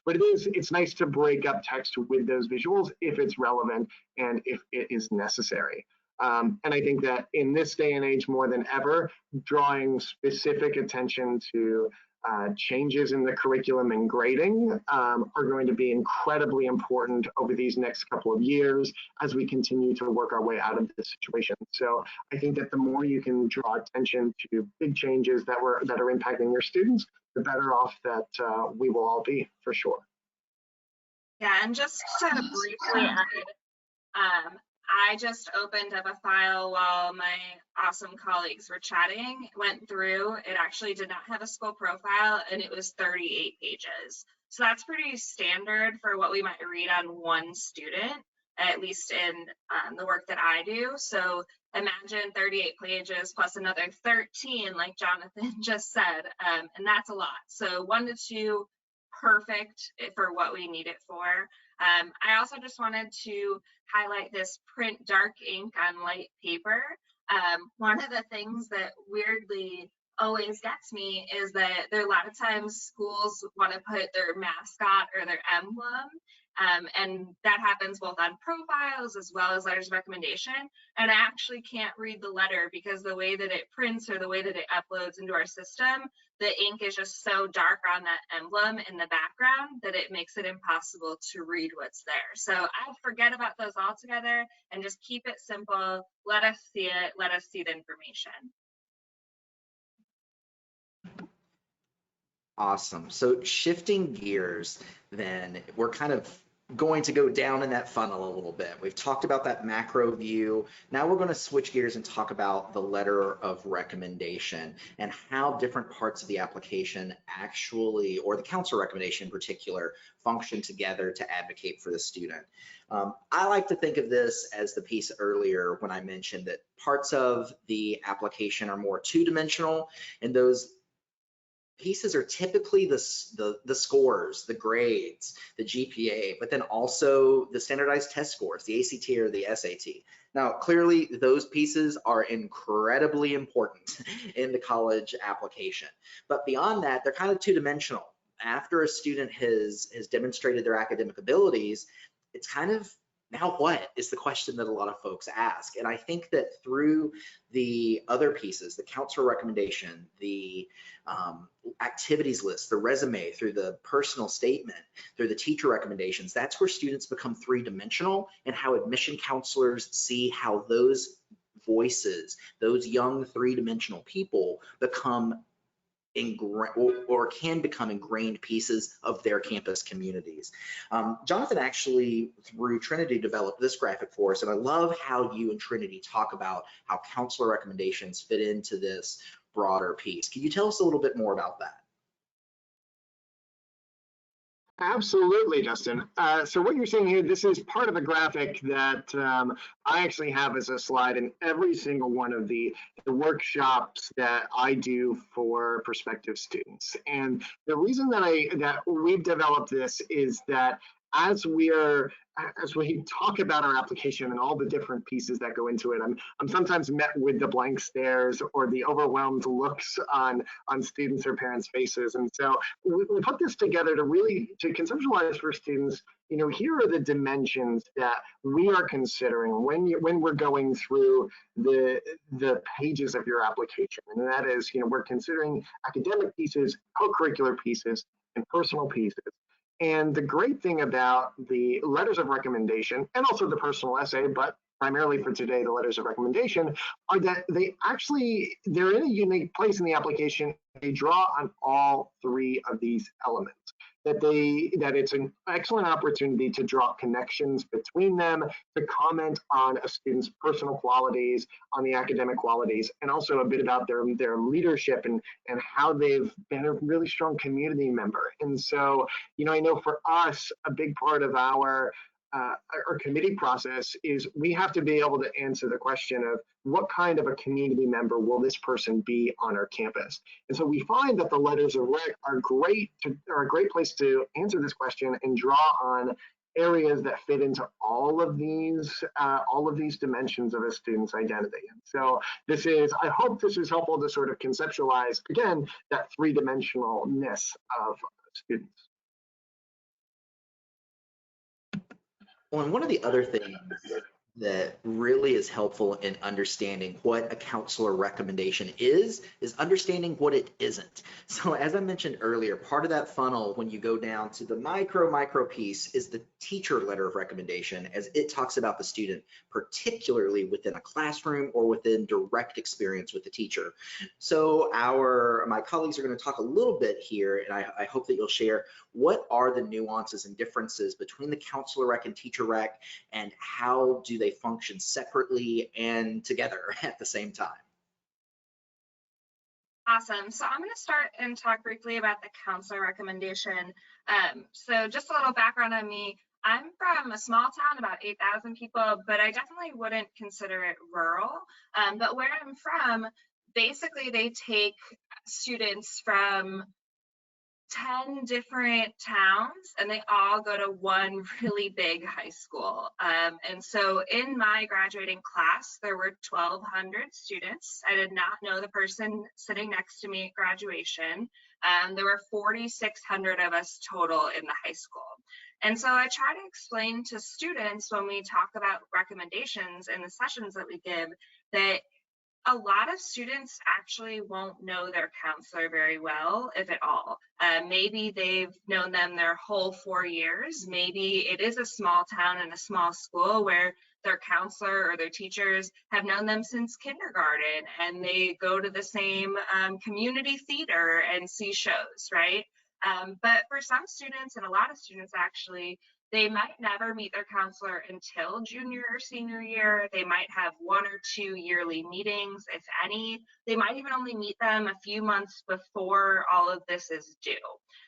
But it's nice to break up text with those visuals if it's relevant and if it is necessary. And I think that in this day and age, more than ever, drawing specific attention to changes in the curriculum and grading are going to be incredibly important over these next couple of years as we continue to work our way out of this situation. So I think that the more you can draw attention to big changes that are impacting your students, the better off that we will all be, for sure. Yeah, and just to briefly add, I just opened up a file while my awesome colleagues were chatting, went through. It actually did not have a school profile, and it was 38 pages. So that's pretty standard for what we might read on one student, at least in the work that I do. So imagine 38 pages plus another 13, like Jonathan just said, and that's a lot. So 1 to 2, perfect for what we need it for. I also just wanted to highlight this print dark ink on light paper. One of the things that weirdly always gets me is that there are a lot of times schools want to put their mascot or their emblem, and that happens both on profiles as well as letters of recommendation. And I actually can't read the letter because the way that it prints or the way that it uploads into our system, the ink is just so dark on that emblem in the background that it makes it impossible to read what's there. So I'd forget about those altogether and just keep it simple. Let us see it. Let us see the information. Awesome. So shifting gears, then we're kind of going to go down in that funnel a little bit. We've talked about that macro view. Now we're going to switch gears and talk about the letter of recommendation and how different parts of the application actually, or the counselor recommendation in particular, function together to advocate for the student. I like to think of this as the piece earlier when I mentioned that parts of the application are more two-dimensional, and those pieces are typically the scores, the grades, the GPA, but then also the standardized test scores, the ACT or the SAT. Now, clearly, those pieces are incredibly important in the college application. But beyond that, they're kind of two-dimensional. After a student has demonstrated their academic abilities, it's kind of, now what is the question that a lot of folks ask. And I think that through the other pieces, the counselor recommendation, the activities list, the resume, through the personal statement, through the teacher recommendations, that's where students become three-dimensional, and how admission counselors see how those voices, those young three-dimensional people become or can become ingrained pieces of their campus communities. Jonathan actually, through Trinity, developed this graphic for us, and I love how you and Trinity talk about how counselor recommendations fit into this broader piece. Can you tell us a little bit more about that? Absolutely, Justin. So what you're seeing here, this is part of a graphic that I actually have as a slide in every single one of the workshops that I do for prospective students. And the reason that we've developed this is that as we talk about our application and all the different pieces that go into it, I'm sometimes met with the blank stares or the overwhelmed looks on students or parents' faces. And so we put this together to conceptualize for students, here are the dimensions that we are considering when we're going through the pages of your application. And that is, we're considering academic pieces, co-curricular pieces, and personal pieces. And the great thing about the letters of recommendation, and also the personal essay, but primarily for today, the letters of recommendation, are that they're in a unique place in the application. They draw on all three of these elements. That it's an excellent opportunity to draw connections between them, to comment on a student's personal qualities, on the academic qualities, and also a bit about their leadership and how they've been a really strong community member. And so, I know for us, a big part of our committee process is we have to be able to answer the question of what kind of a community member will this person be on our campus. And so we find that the letters of rec are a great place to answer this question and draw on areas that fit into all of these dimensions of a student's identity. And so I hope this is helpful to sort of conceptualize, again, that three-dimensionalness of students. Well, and one of the other things that really is helpful in understanding what a counselor recommendation is understanding what it isn't. So as I mentioned earlier, part of that funnel, when you go down to the micro piece, is the teacher letter of recommendation, as it talks about the student, particularly within a classroom or within direct experience with the teacher. So my colleagues are going to talk a little bit here, and I hope that you'll share what are the nuances and differences between the counselor rec and teacher rec, and how do they function separately and together at the same time. Awesome. So I'm going to start and talk briefly about the counselor recommendation. So just a little background on me. I'm from a small town, about 8,000 people, but I definitely wouldn't consider it rural. But where I'm from, basically they take students from 10 different towns, and they all go to one really big high school. And so in my graduating class, there were 1,200 students. I did not know the person sitting next to me at graduation. There were 4,600 of us total in the high school. And so I try to explain to students when we talk about recommendations in the sessions that we give that a lot of students actually won't know their counselor very well, if at all. Maybe they've known them their whole 4 years. Maybe it is a small town and a small school where their counselor or their teachers have known them since kindergarten, and they go to the same community theater and see shows, right? But for some students, and a lot of students actually, they might never meet their counselor until junior or senior year. They might have 1 or 2 yearly meetings, if any. They might even only meet them a few months before all of this is due.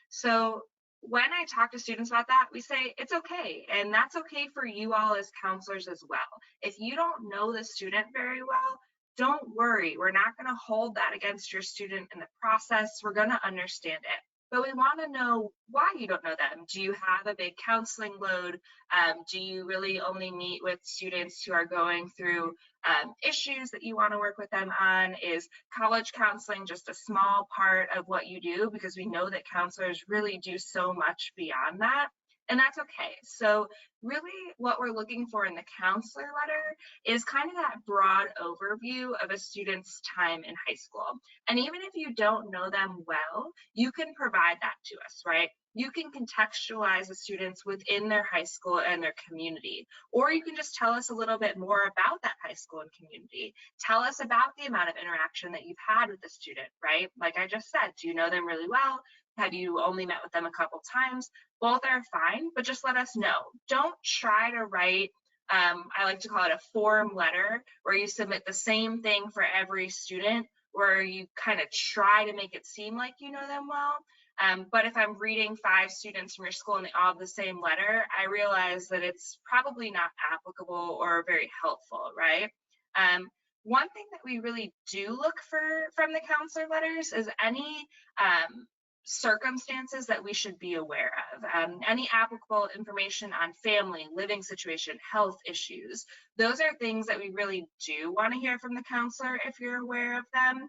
So when I talk to students about that, we say it's okay. And that's okay for you all as counselors as well. If you don't know the student very well, don't worry. We're not going to hold that against your student in the process. We're going to understand it. But we want to know why you don't know them. Do you have a big counseling load? Do you really only meet with students who are going through issues that you want to work with them on? Is college counseling just a small part of what you do? Because we know that counselors really do so much beyond that. And that's okay. So really what we're looking for in the counselor letter is kind of that broad overview of a student's time in high school. And even if you don't know them well, you can provide that to us, right? You can contextualize the students within their high school and their community, or you can just tell us a little bit more about that high school and community. Tell us about the amount of interaction that you've had with the student, right? Like I just said, do you know them really well? Have you only met with them a couple times? Both are fine, but just let us know. Don't try to write, I like to call it a form letter, where you submit the same thing for every student, where you kind of try to make it seem like you know them well. But if I'm reading 5 students from your school and they all have the same letter, I realize that it's probably not applicable or very helpful, right? One thing that we really do look for from the counselor letters is any circumstances that we should be aware of, any applicable information on family, living situation, health issues. Those are things that we really do want to hear from the counselor if you're aware of them.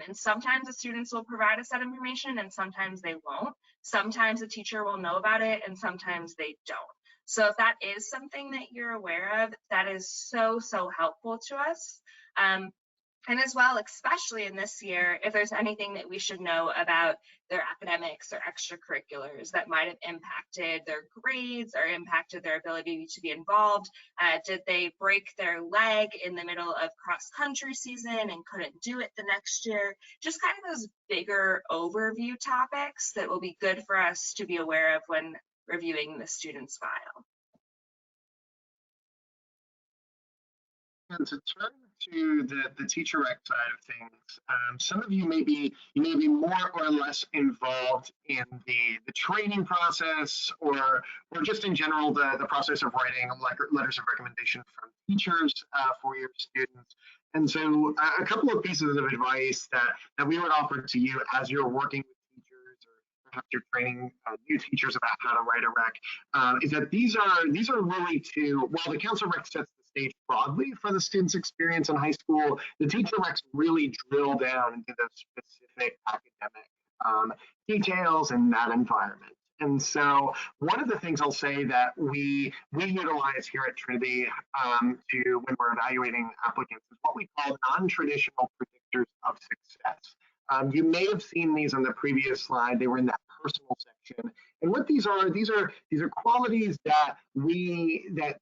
And sometimes the students will provide us that information and sometimes they won't. Sometimes the teacher will know about it and sometimes they don't. So if that is something that you're aware of, that is so helpful to us. And as well, especially in this year, if there's anything that we should know about their academics or extracurriculars that might have impacted their grades or impacted their ability to be involved. Did they break their leg in the middle of cross-country season and couldn't do it the next year? Just kind of those bigger overview topics that will be good for us to be aware of when reviewing the student's file. And to turn to the teacher rec side of things, some of you may be more or less involved in the training process or just in general the process of writing letters of recommendation from teachers for your students. And so a couple of pieces of advice that we would offer to you as you're working with teachers or perhaps you're training new teachers about how to write a rec is that these are really while the counselor rec sets the stage broadly for the student's experience in high school, the teacher recs really drill down into the specific academic details in that environment. And so one of the things I'll say that we utilize here at Trinity when we're evaluating applicants is what we call non-traditional predictors of success. You may have seen these on the previous slide. They were in that personal section. And what these are qualities that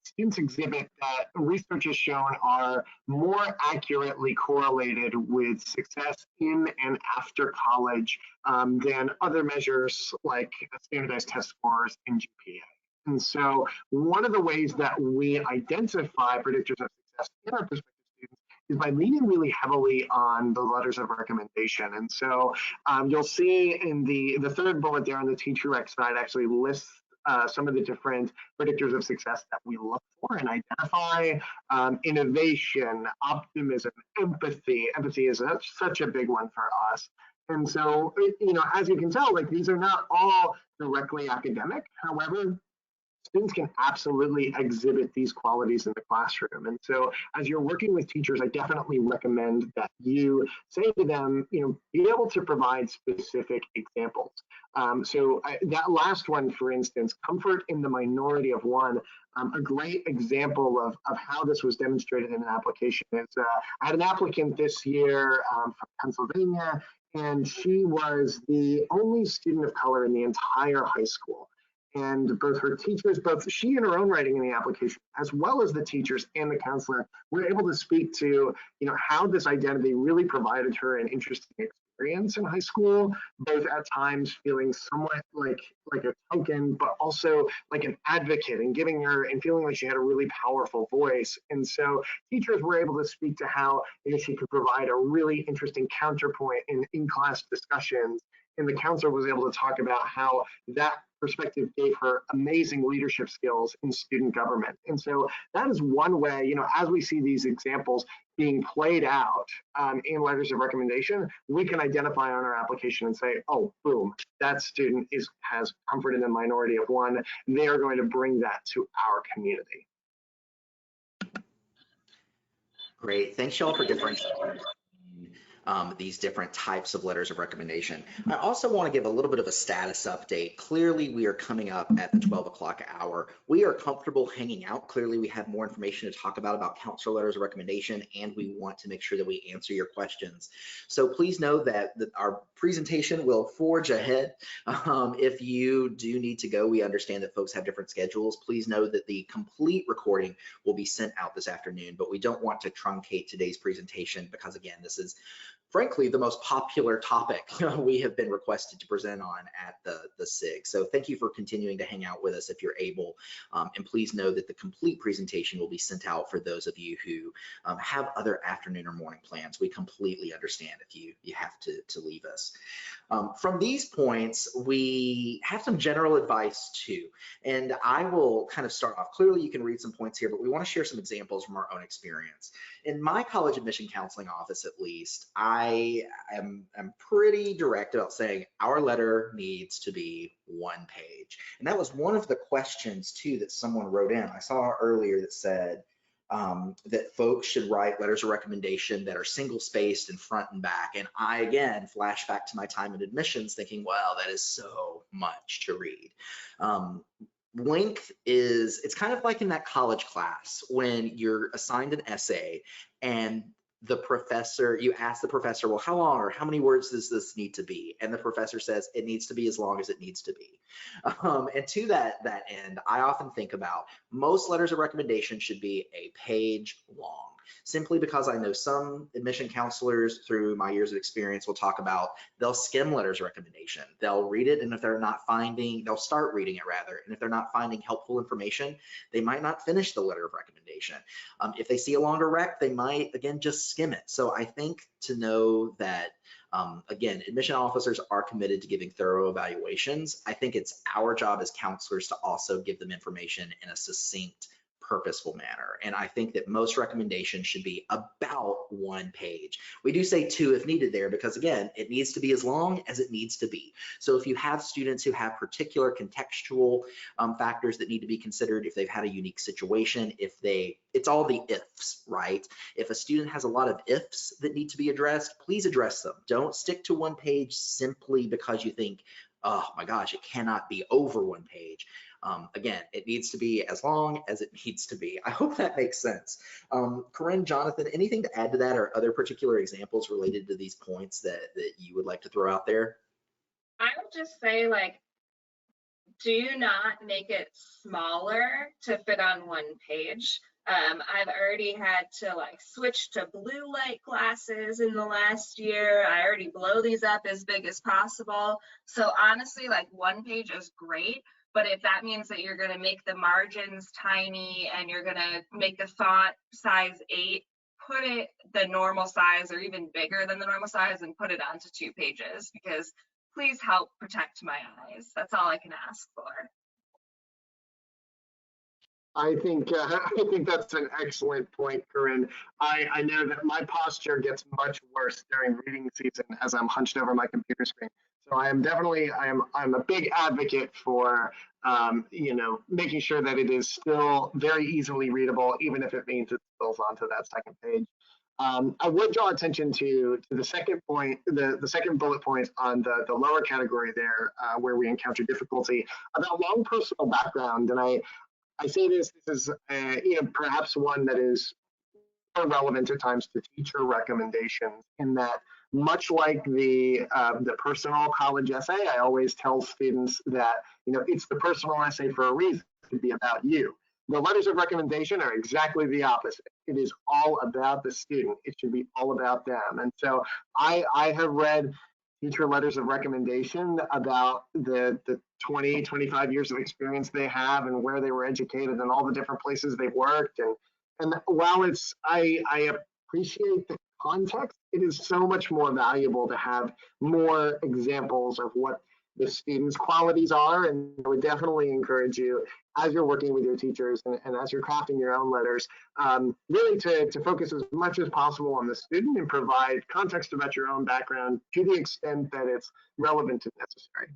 students exhibit that research has shown are more accurately correlated with success in and after college than other measures like standardized test scores and GPA. And so one of the ways that we identify predictors of success in our prospective students is by leaning really heavily on the letters of recommendation. And so you'll see in the third bullet there on the teacher rec side actually lists some of the different predictors of success that we look for and identify: innovation, optimism, empathy. Empathy is such a big one for us. And so, as you can tell, like these are not all directly academic. However, students can absolutely exhibit these qualities in the classroom. And so as you're working with teachers, I definitely recommend that you say to them, be able to provide specific examples. That last one, for instance, comfort in the minority of one, a great example of how this was demonstrated in an application is I had an applicant this year from Pennsylvania, and she was the only student of color in the entire high school. And both her teachers, both she and her own writing in the application, as well as the teachers and the counselor, were able to speak to, how this identity really provided her an interesting experience in high school, both at times feeling somewhat like a token, but also like an advocate and giving her and feeling like she had a really powerful voice. And so teachers were able to speak to how she could provide a really interesting counterpoint in in-class discussions. And the counselor was able to talk about how that perspective gave her amazing leadership skills in student government. And so that is one way, as we see these examples being played out in letters of recommendation, we can identify on our application and say, oh, boom, that student has comfort in the minority of one. They are going to bring that to our community. Great, thanks y'all for differentiating these different types of letters of recommendation. I also want to give a little bit of a status update. Clearly, we are coming up at the 12 o'clock hour. We are comfortable hanging out. Clearly, we have more information to talk about counselor letters of recommendation, and we want to make sure that we answer your questions. So please know that our presentation will forge ahead. If you do need to go, we understand that folks have different schedules. Please know that the complete recording will be sent out this afternoon, but we don't want to truncate today's presentation because, again, this is frankly the most popular topic we have been requested to present on at the SIG. So thank you for continuing to hang out with us if you're able, and please know that the complete presentation will be sent out for those of you who have other afternoon or morning plans. We completely understand if you have to leave us. From these points, we have some general advice too, and I will kind of start off. Clearly you can read some points here, but we want to share some examples from our own experience. In my college admission counseling office, at least, I am pretty direct about saying our letter needs to be one page. And that was one of the questions too that someone wrote in. I saw earlier that said that folks should write letters of recommendation that are single spaced in front and back. And I, again, flash back to my time in admissions thinking, wow, that is so much to read. Length it's kind of like in that college class when you're assigned an essay and you ask the professor, well, how long or how many words does this need to be? And the professor says it needs to be as long as it needs to be. And to that end, I often think about most letters of recommendation should be a page long. Simply because I know some admission counselors through my years of experience will talk about they'll skim letters of recommendation. They'll read it, and if they're not finding, they'll start reading it rather, and if they're not finding helpful information, they might not finish the letter of recommendation. If they see a longer rec, they might, again, just skim it. So I think to know that, again, admission officers are committed to giving thorough evaluations. I think it's our job as counselors to also give them information in a succinct, purposeful manner. And I think that most recommendations should be about one page. We do say two if needed there because, again, it needs to be as long as it needs to be. So if you have students who have particular contextual factors that need to be considered, if they've had a unique situation, it's all the ifs, right? If a student has a lot of ifs that need to be addressed, please address them. Don't stick to one page simply because you think, oh my gosh, it cannot be over one page. Again, it needs to be as long as it needs to be. I hope that makes sense. Corinne, Jonathan, anything to add to that or other particular examples related to these points that you would like to throw out there? I would just say, do not make it smaller to fit on one page. I've already had to switch to blue light glasses in the last year. I already blow these up as big as possible. So honestly, one page is great. But if that means that you're going to make the margins tiny and you're going to make the font size 8, put it the normal size or even bigger than the normal size and put it onto 2 pages, because please help protect my eyes. That's all I can ask for. I think that's an excellent point, Corinne. I know that my posture gets much worse during reading season as I'm hunched over my computer screen. So I am definitely I'm a big advocate for making sure that it is still very easily readable, even if it means it spills onto that second page. I would draw attention to the second point, the second bullet point on the lower category there, where we encounter difficulty about long personal background. And I say this is perhaps one that is relevant at times to teacher recommendations, in that much like the personal college essay, I always tell students that it's the personal essay for a reason. It could be about you. The letters of recommendation are exactly the opposite. It is all about the student. It should be all about them. And so I have read teacher letters of recommendation about the 20, 25 years of experience they have and where they were educated and all the different places they've worked. And while I appreciate the context, it is so much more valuable to have more examples of what the students' qualities are. And I would definitely encourage you, as you're working with your teachers and as you're crafting your own letters, really to focus as much as possible on the student and provide context about your own background to the extent that it's relevant and necessary.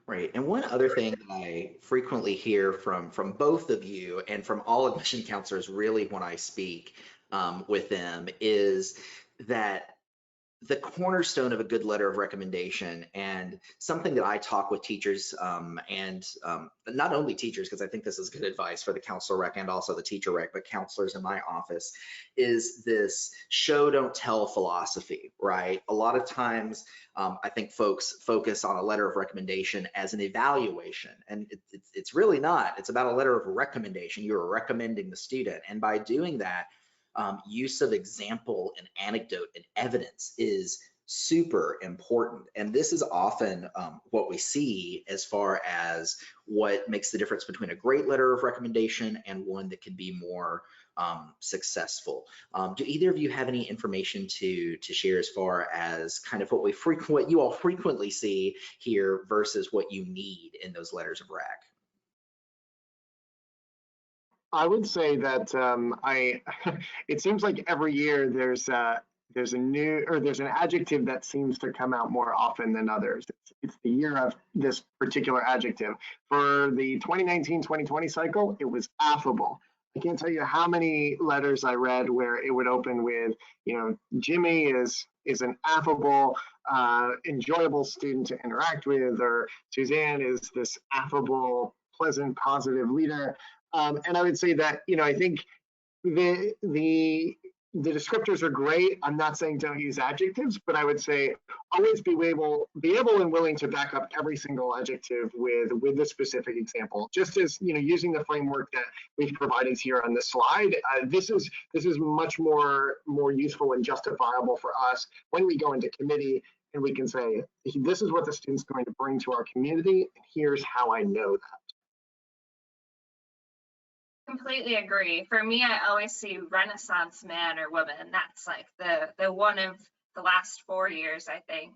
Right. And one other thing that I frequently hear from both of you and from all admission counselors really when I speak with them is that the cornerstone of a good letter of recommendation, and something that I talk with teachers and not only teachers, because I think this is good advice for the counselor rec and also the teacher rec, but counselors in my office, is this show don't tell philosophy, right? A lot of times I think folks focus on a letter of recommendation as an evaluation, and it's really not. It's about a letter of recommendation. You're recommending the student, and by doing that, use of example and anecdote and evidence is super important. And this is often what we see as far as what makes the difference between a great letter of recommendation and one that can be more successful. Do either of you have any information to share as far as kind of what you all frequently see here versus what you need in those letters of rec? I would say that it seems like every year there's an adjective that seems to come out more often than others. It's the year of this particular adjective. For the 2019-2020 cycle, it was affable. I can't tell you how many letters I read where it would open with, Jimmy is an affable, enjoyable student to interact with, or Suzanne is this affable, pleasant, positive leader. And I would say that, I think the descriptors are great. I'm not saying don't use adjectives, but I would say always be able and willing to back up every single adjective with a specific example. Just as using the framework that we've provided here on the slide, this is much more useful and justifiable for us when we go into committee and we can say, this is what the student's going to bring to our community, and here's how I know that. Completely agree. For me, I always see Renaissance man or woman. That's like the one of the last 4 years, I think.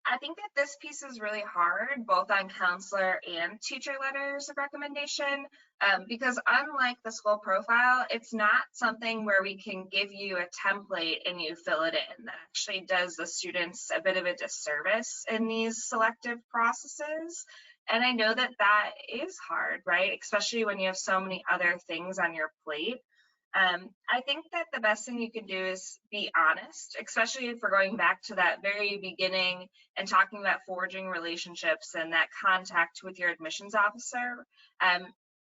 I think that this piece is really hard, both on counselor and teacher letters of recommendation, because unlike the school profile, it's not something where we can give you a template and you fill it in. That actually does the students a bit of a disservice in these selective processes. And I know that that is hard, right? Especially when you have so many other things on your plate. I think that the best thing you can do is be honest, especially if we're going back to that very beginning and talking about forging relationships and that contact with your admissions officer.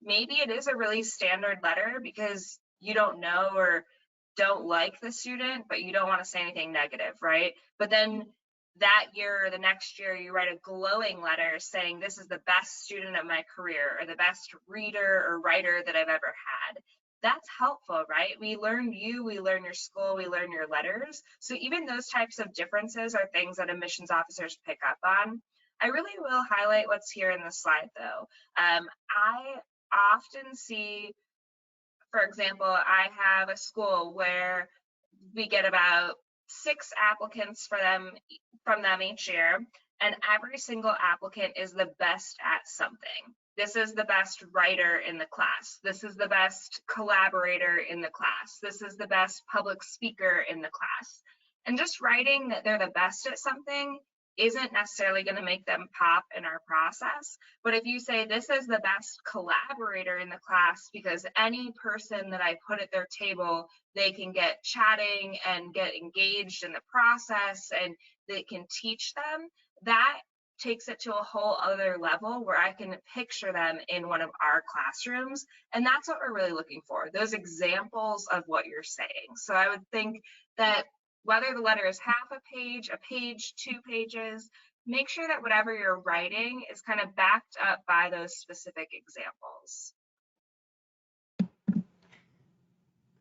Maybe it is a really standard letter because you don't know or don't like the student, but you don't want to say anything negative, right? But then that year or the next year, you write a glowing letter saying this is the best student of my career or the best reader or writer that I've ever had. That's helpful, right? We learn you, we learn your school, we learn your letters. So even those types of differences are things that admissions officers pick up on. I really will highlight what's here in the slide though. I often see, for example, I have a school where we get about 6 applicants from them each year, and every single applicant is the best at something. this is the best writer in the class. This is the best collaborator in the class. This is the best public speaker in the class. And just writing that they're the best at something isn't necessarily going to make them pop in our process. But if you say this is the best collaborator in the class because any person that I put at their table, they can get chatting and get engaged in the process and they can teach them, that takes it to a whole other level where I can picture them in one of our classrooms. And that's what we're really looking for, those examples of what you're saying. So I would think that whether the letter is half a page, 2 pages, make sure that whatever you're writing is kind of backed up by those specific examples.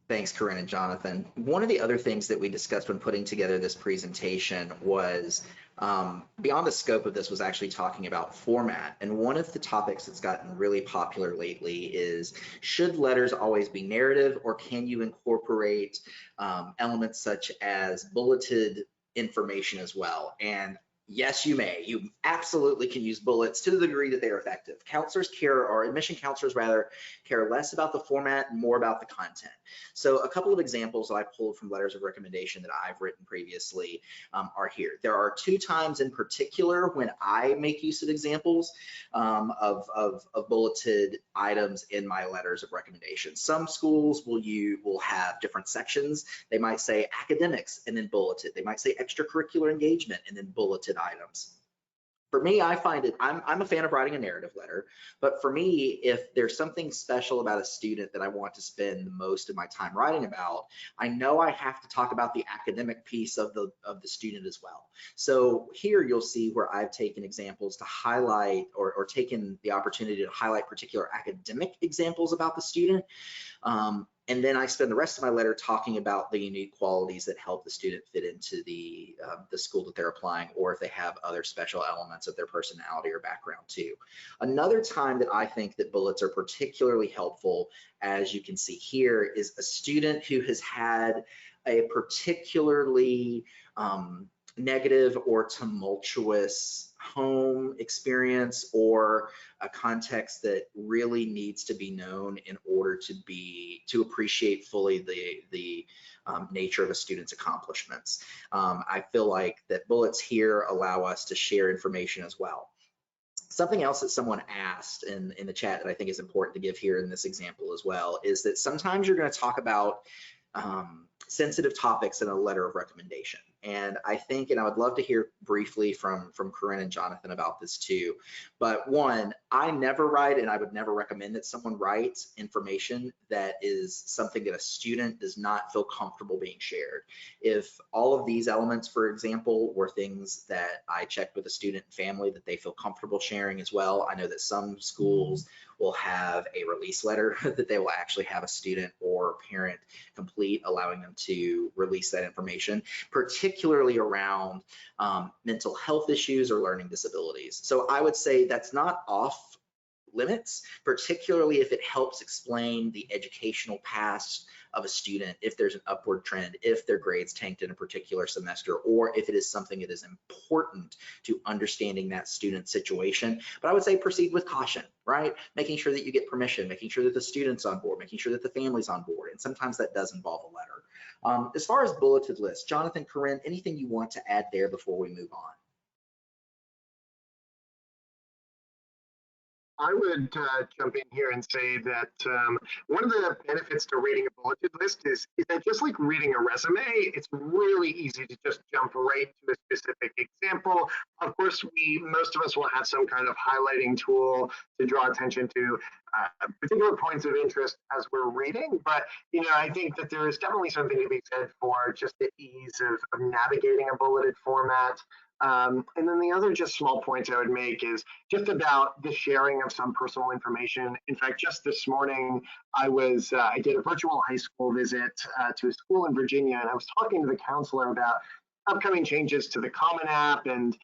Thanks, Corinne and Jonathan. One of the other things that we discussed when putting together this presentation was beyond the scope of this was actually talking about format. And one of the topics that's gotten really popular lately is, should letters always be narrative, or can you incorporate elements such as bulleted information as well? And yes, you may. You absolutely can use bullets to the degree that they are effective. Counselors care, or admission counselors rather, care less about the format and more about the content. So a couple of examples that I pulled from letters of recommendation that I've written previously are here. There are 2 times in particular when I make use of examples of bulleted items in my letters of recommendation. Some schools will have different sections. They might say academics and then bulleted. They might say extracurricular engagement and then bulleted items. For me, I find it, I'm a fan of writing a narrative letter, but for me, if there's something special about a student that I want to spend most of my time writing about, I know I have to talk about the academic piece of the student as well. So here you'll see where I've taken examples to highlight or taken the opportunity to highlight particular academic examples about the student. And then I spend the rest of my letter talking about the unique qualities that help the student fit into the school that they're applying, or if they have other special elements of their personality or background too. Another time that I think that bullets are particularly helpful, as you can see here, is a student who has had a particularly negative or tumultuous home experience, or a context that really needs to be known in order to appreciate fully the nature of a student's accomplishments. I feel like that bullets here allow us to share information as well. Something else that someone asked in the chat that I think is important to give here in this example as well is that sometimes you're going to talk about sensitive topics in a letter of recommendation. And I think, and I would love to hear briefly from Corinne and Jonathan about this too. But one, I never write, and I would never recommend that someone writes information that is something that a student does not feel comfortable being shared. If all of these elements, for example, were things that I checked with a student and family that they feel comfortable sharing as well, I know that some schools will have a release letter that they will actually have a student or parent complete, allowing them to release that information, particularly around mental health issues or learning disabilities. So I would say that's not off limits, particularly if it helps explain the educational past of a student, if there's an upward trend, if their grades tanked in a particular semester, or if it is something that is important to understanding that student situation. But I would say proceed with caution, right? Making sure that you get permission, making sure that the student's on board, making sure that the family's on board. And sometimes that does involve a letter. As far as bulleted lists, Jonathan, Corinne, anything you want to add there before we move on? I would jump in here and say that one of the benefits to reading a bulleted list is that just like reading a resume, it's really easy to just jump right to a specific example. Of course, most of us will have some kind of highlighting tool to draw attention to particular points of interest as we're reading. But, I think that there is definitely something to be said for just the ease of navigating a bulleted format. And then the other just small points I would make is just about the sharing of some personal information. In fact, just this morning, I did a virtual high school visit to a school in Virginia, and I was talking to the counselor about upcoming changes to the Common App and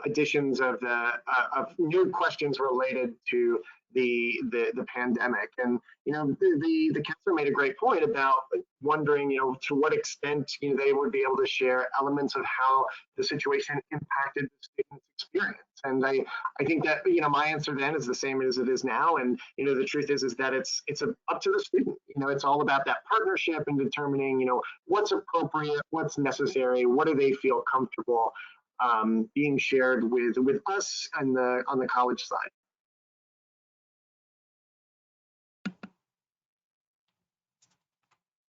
additions of new questions related to the pandemic. And the counselor made a great point about wondering, to what extent, they would be able to share elements of how the situation impacted the student's experience. And I think that, my answer then is the same as it is now. And, the truth is that it's up to the student. It's all about that partnership and determining, what's appropriate, what's necessary, what do they feel comfortable being shared with us and on the college side.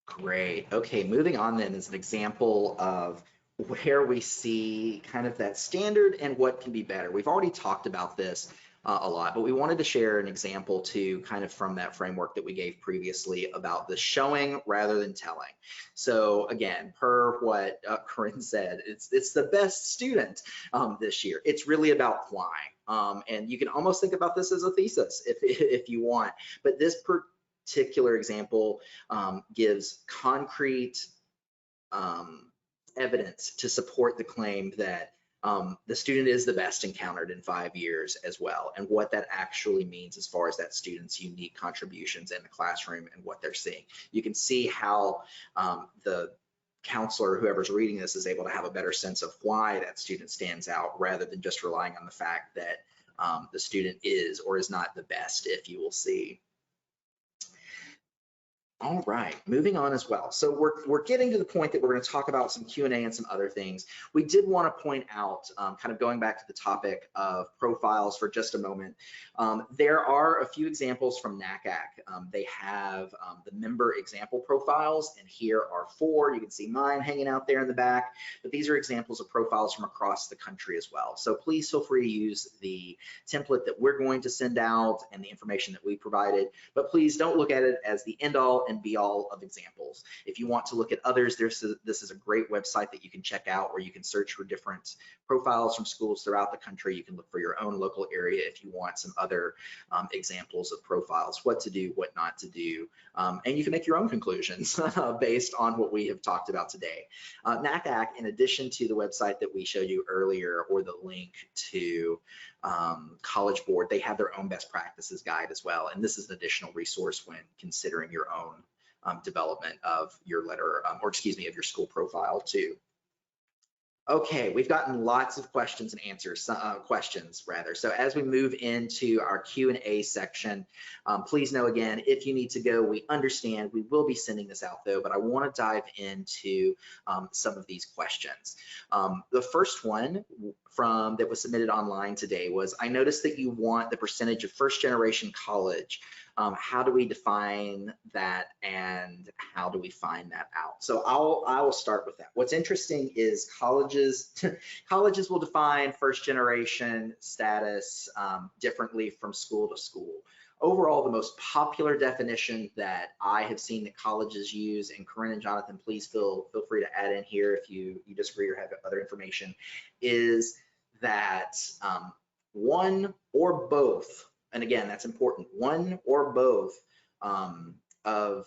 Great. Okay, moving on then is an example of where we see kind of that standard and what can be better. We've already talked about this a lot, but we wanted to share an example too, kind of from that framework that we gave previously about the showing rather than telling. So again, per what Corinne said, it's the best student this year. It's really about why. And you can almost think about this as a thesis if you want, but this particular example gives concrete evidence to support the claim that the student is the best encountered in 5 years as well, and what that actually means as far as that student's unique contributions in the classroom and what they're seeing. You can see how the counselor, whoever's reading this, is able to have a better sense of why that student stands out rather than just relying on the fact that the student is or is not the best, if you will see. All right, moving on as well. So we're getting to the point that we're going to talk about some Q&A and some other things. We did want to point out, kind of going back to the topic of profiles for just a moment, there are a few examples from NACAC. They have the member example profiles, and here are 4. You can see mine hanging out there in the back, but these are examples of profiles from across the country as well. So please feel free to use the template that we're going to send out and the information that we provided, but please don't look at it as the end all and be all of examples. If you want to look at others, this is a great website that you can check out where you can search for different profiles from schools throughout the country. You can look for your own local area if you want some other examples of profiles, what to do, what not to do, and you can make your own conclusions based on what we have talked about today. NACAC, in addition to the website that we showed you earlier or the link to College Board, they have their own best practices guide as well, and this is an additional resource when considering your own development of your letter, or excuse me, of your school profile too. Okay, we've gotten lots of questions and answers, questions rather. So as we move into our Q&A section, please know again, if you need to go, we understand. We will be sending this out though, but I want to dive into some of these questions. The first one that was submitted online today was, I noticed that you want the percentage of first generation college. How do we define that and how do we find that out? So I will start with that. What's interesting is colleges will define first generation status differently from school to school. Overall, the most popular definition that I have seen that colleges use, and Corinne and Jonathan, please feel free to add in here if you disagree or have other information, is that one or both, and again, that's important, one or both of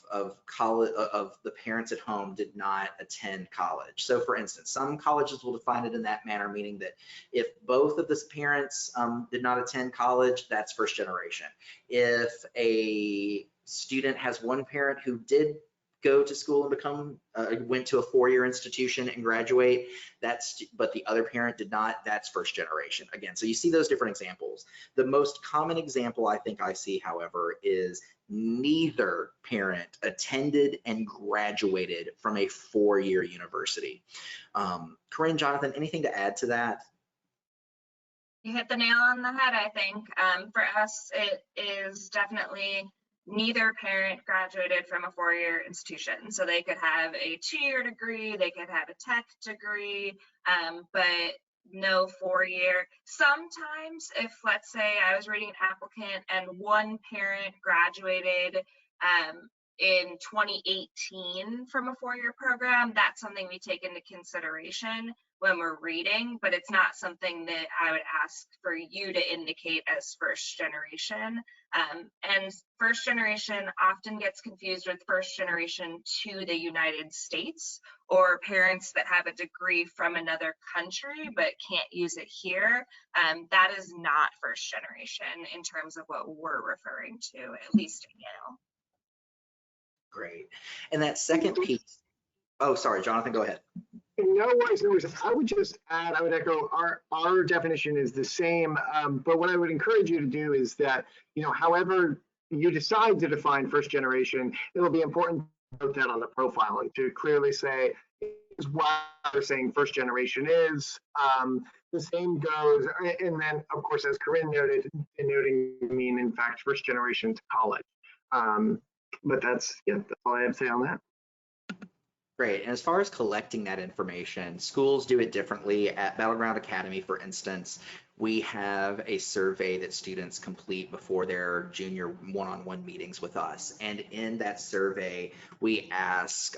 the parents at home did not attend college. So for instance, some colleges will define it in that manner, meaning that if both of the parents did not attend college, that's first generation. If a student has one parent who did go to school and went to a 4-year institution and graduate, but the other parent did not, that's first generation. Again, so you see those different examples. The most common example I think I see, however, is neither parent attended and graduated from a 4-year university. Corinne, Jonathan, anything to add to that? You hit the nail on the head, I think. For us, it is definitely neither parent graduated from a 4-year institution. So they could have a 2-year degree, they could have a tech degree, but no 4-year. Sometimes if, let's say, I was reading an applicant and one parent graduated in 2018 from a 4-year program, that's something we take into consideration when we're reading, but it's not something that I would ask for you to indicate as first generation. And first generation often gets confused with first generation to the United States, or parents that have a degree from another country but can't use it here. That is not first generation in terms of what we're referring to, at least at Yale. Great. And that second piece, oh, sorry, Jonathan, go ahead. No worries, no worries. I would just add, I would echo our definition is the same, but what I would encourage you to do is that, however you decide to define first generation, it'll be important to note that on the profile and to clearly say, is what we're saying first generation is. The same goes, and then of course, as Corinne noted, denoting mean in fact first generation to college. But that's all I have to say on that. Great. And as far as collecting that information, schools do it differently. At Battleground Academy, for instance, we have a survey that students complete before their junior one-on-one meetings with us. And in that survey, we ask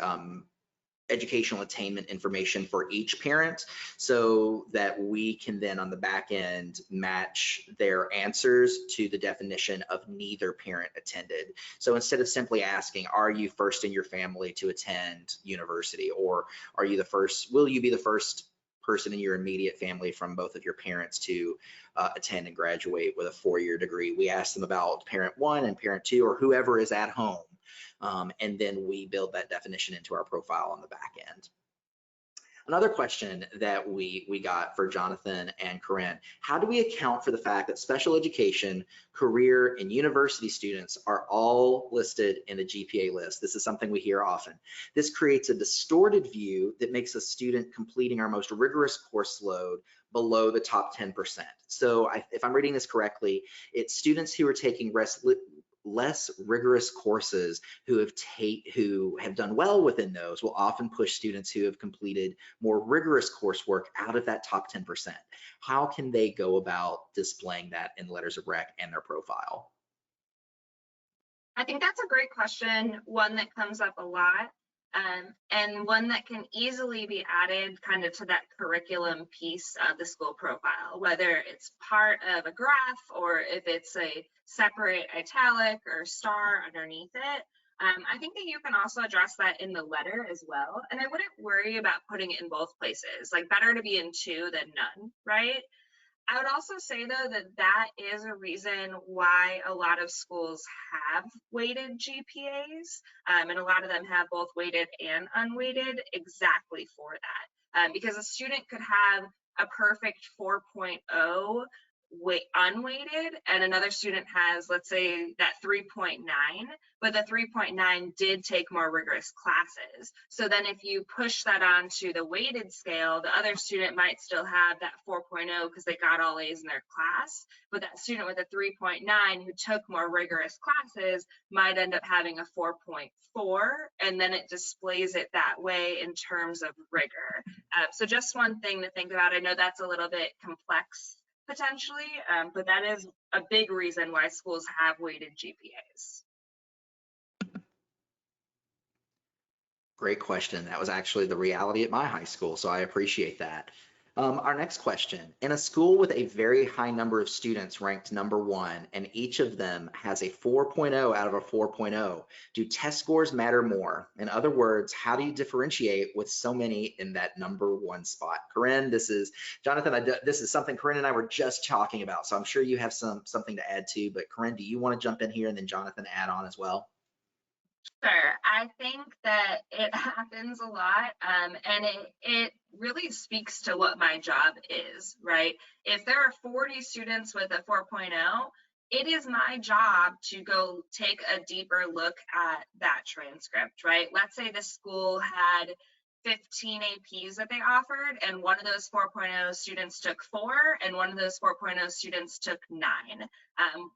educational attainment information for each parent so that we can then on the back end match their answers to the definition of neither parent attended. So instead of simply asking, are you first in your family to attend university, or are you the first, will you be the first person in your immediate family from both of your parents to attend and graduate with a 4-year degree, we ask them about parent 1 and parent 2 or whoever is at home. And then we build that definition into our profile on the back end. Another question that we got for Jonathan and Corinne, how do we account for the fact that special education, career, and university students are all listed in the GPA list? This is something we hear often. This creates a distorted view that makes a student completing our most rigorous course load below the top 10%. So if I'm reading this correctly, it's students who are taking less rigorous courses who have done well within those will often push students who have completed more rigorous coursework out of that top 10%. How can they go about displaying that in letters of rec and their profile? I think that's a great question, one that comes up a lot, and one that can easily be added kind of to that curriculum piece of the school profile, whether it's part of a graph or if it's a separate italic or star underneath it. I think that you can also address that in the letter as well. And I wouldn't worry about putting it in both places, like better to be in 2 than none, right? I would also say though that is a reason why a lot of schools have weighted GPAs, and a lot of them have both weighted and unweighted exactly for that. Because a student could have a perfect 4.0 unweighted, and another student has, let's say, that 3.9, but the 3.9 did take more rigorous classes. So then if you push that onto the weighted scale, the other student might still have that 4.0 because they got all A's in their class, but that student with a 3.9 who took more rigorous classes might end up having a 4.4, and then it displays it that way in terms of rigor. So just one thing to think about. I know that's a little bit complex potentially, but that is a big reason why schools have weighted GPAs. Great question. That was actually the reality at my high school, so I appreciate that. Our next question, in a school with a very high number of students ranked number 1 and each of them has a 4.0 out of a 4.0, do test scores matter more? In other words, how do you differentiate with so many in that number 1 spot? Corinne, this is Jonathan. This is something Corinne and I were just talking about, so I'm sure you have something to add too, but Corinne, do you want to jump in here and then Jonathan add on as well? Sure. I think that it happens a lot, and it really speaks to what my job is, right? If there are 40 students with a 4.0, it is my job to go take a deeper look at that transcript, right? Let's say the school had 15 APs that they offered, and one of those 4.0 students took 4, and one of those 4.0 students took 9.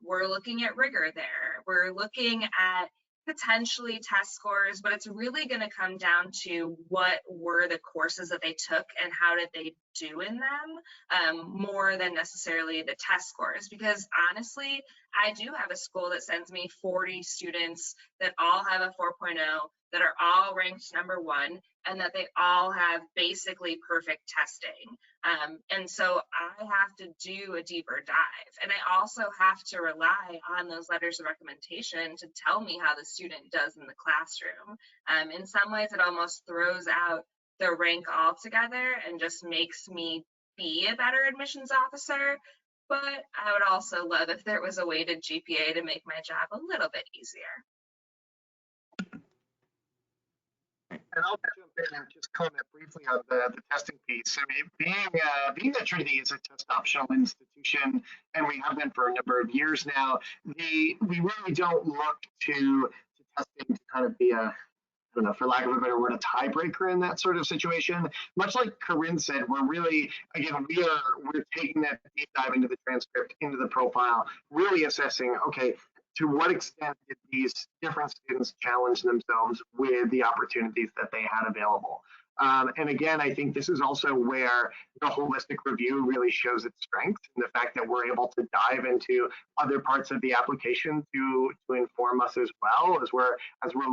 We're looking at rigor there. We're looking at potentially test scores, but it's really going to come down to what were the courses that they took and how did they do in them, more than necessarily the test scores. Because honestly, I do have a school that sends me 40 students that all have a 4.0, that are all ranked number 1, and that they all have basically perfect testing. And so I have to do a deeper dive. And I also have to rely on those letters of recommendation to tell me how the student does in the classroom. In some ways, it almost throws out the rank altogether and just makes me be a better admissions officer. But I would also love if there was a weighted GPA to make my job a little bit easier. And I'll jump in and just comment briefly on the testing piece. I mean, being that Trinity is a test optional institution, and we have been for a number of years now, we really don't look to testing to kind of be a, I don't know, for lack of a better word, a tiebreaker in that sort of situation. Much like Corinne said, we're really, again, we're taking that deep dive into the transcript, into the profile, really assessing, okay, to what extent did these different students challenge themselves with the opportunities that they had available? And again, I think this is also where the holistic review really shows its strength, and the fact that we're able to dive into other parts of the application to inform us as well, as we're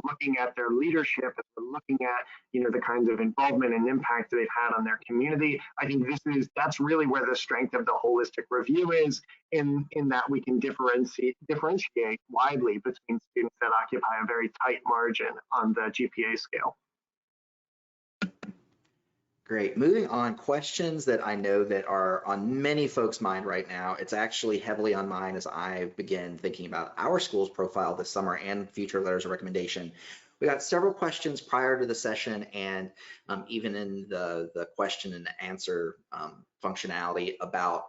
looking at their leadership, as we're looking at the kinds of involvement and impact they've had on their community. I think that's really where the strength of the holistic review is, in that we can differentiate widely between students that occupy a very tight margin on the GPA scale. Great. Moving on, questions that I know that are on many folks' mind right now. It's actually heavily on mine as I begin thinking about our school's profile this summer and future letters of recommendation. We got several questions prior to the session, and even in the question and answer functionality about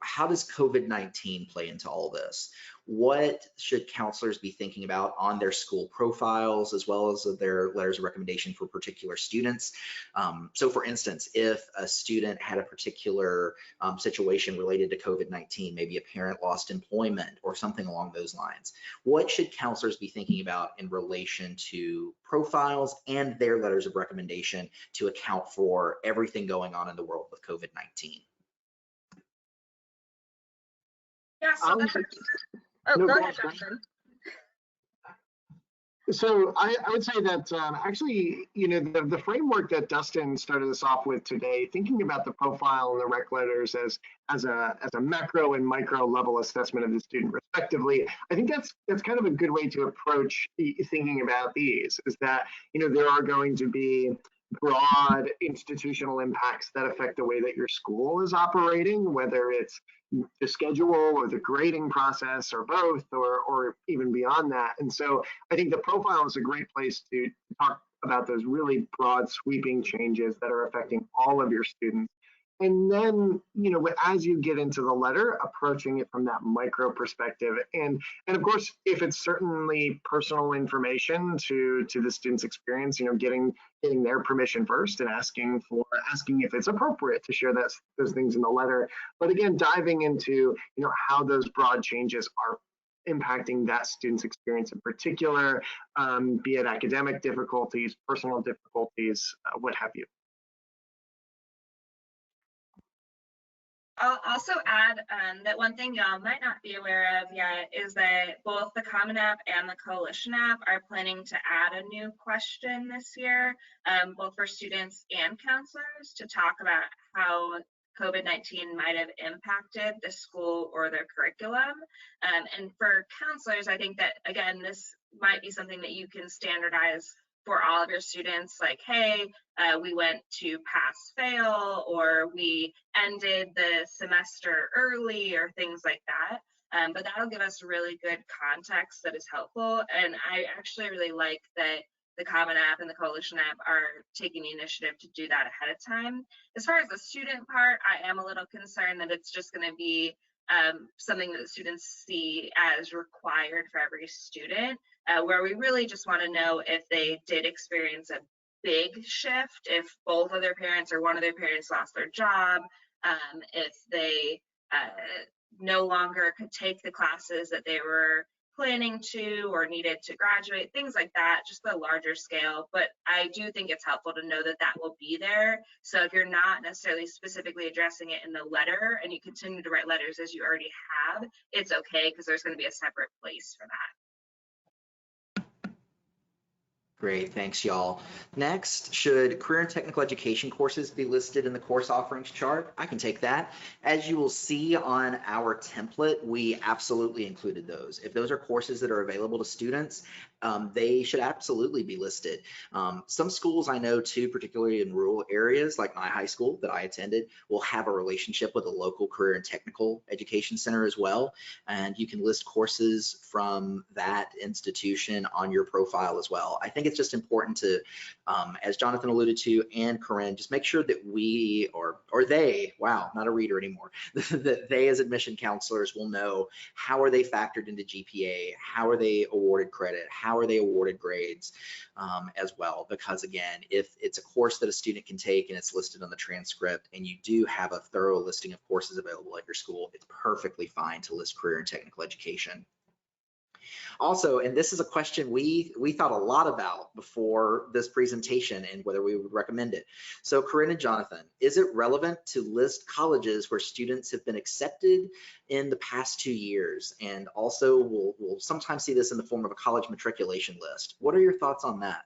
how does COVID-19 play into all this? What should counselors be thinking about on their school profiles, as well as their letters of recommendation for particular students? So for instance, if a student had a particular situation related to COVID-19, maybe a parent lost employment or something along those lines, what should counselors be thinking about in relation to profiles and their letters of recommendation to account for everything going on in the world with COVID-19? Yeah, so go ahead, Dustin. So I would say that actually, the framework that Dustin started us off with today, thinking about the profile and the rec letters as a macro and micro level assessment of the student respectively, I think that's kind of a good way to approach thinking about these, is that, there are going to be broad institutional impacts that affect the way that your school is operating, whether it's the schedule or the grading process or both, or even beyond that. And so I think the profile is a great place to talk about those really broad sweeping changes that are affecting all of your students. And then, as you get into the letter, approaching it from that micro perspective. And of course, if it's certainly personal information to the student's experience, getting their permission first and asking if it's appropriate to share those things in the letter. But again, diving into, how those broad changes are impacting that student's experience in particular, be it academic difficulties, personal difficulties, what have you. I'll also add that one thing y'all might not be aware of yet is that both the Common App and the Coalition App are planning to add a new question this year, both for students and counselors, to talk about how COVID-19 might have impacted the school or their curriculum. And for counselors, I think that, again, this might be something that you can standardize for all of your students, like, hey, we went to pass fail, or we ended the semester early, or things like that. But that'll give us really good context that is helpful. And I actually really like that the Common App and the Coalition App are taking the initiative to do that ahead of time. As far as the student part, I am a little concerned that it's just going to be something that the students see as required for every student, where we really just want to know if they did experience a big shift, if both of their parents or one of their parents lost their job, if they no longer could take the classes that they were planning to or needed to graduate, things like that, just the larger scale. But I do think it's helpful to know that that will be there. So if you're not necessarily specifically addressing it in the letter and you continue to write letters as you already have, it's okay, because there's going to be a separate place for that. Great, thanks y'all. Next, should career and technical education courses be listed in the course offerings chart? I can take that. As you will see on our template, we absolutely included those. If those are courses that are available to students, they should absolutely be listed. Some schools I know too, particularly in rural areas like my high school that I attended, will have a relationship with a local career and technical education center as well. And you can list courses from that institution on your profile as well. I think it's just important to, as Jonathan alluded to and Corinne, just make sure that we or they, wow, not a reader anymore, that they as admission counselors will know how are they factored into GPA, how are they awarded credit, how are they awarded grades as well. Because again, if it's a course that a student can take and it's listed on the transcript and you do have a thorough listing of courses available at your school, it's perfectly fine to list career and technical education. Also, and this is a question we thought a lot about before this presentation and whether we would recommend it. So Corinne and Jonathan, is it relevant to list colleges where students have been accepted in the past 2 years? And also we'll sometimes see this in the form of a college matriculation list. What are your thoughts on that?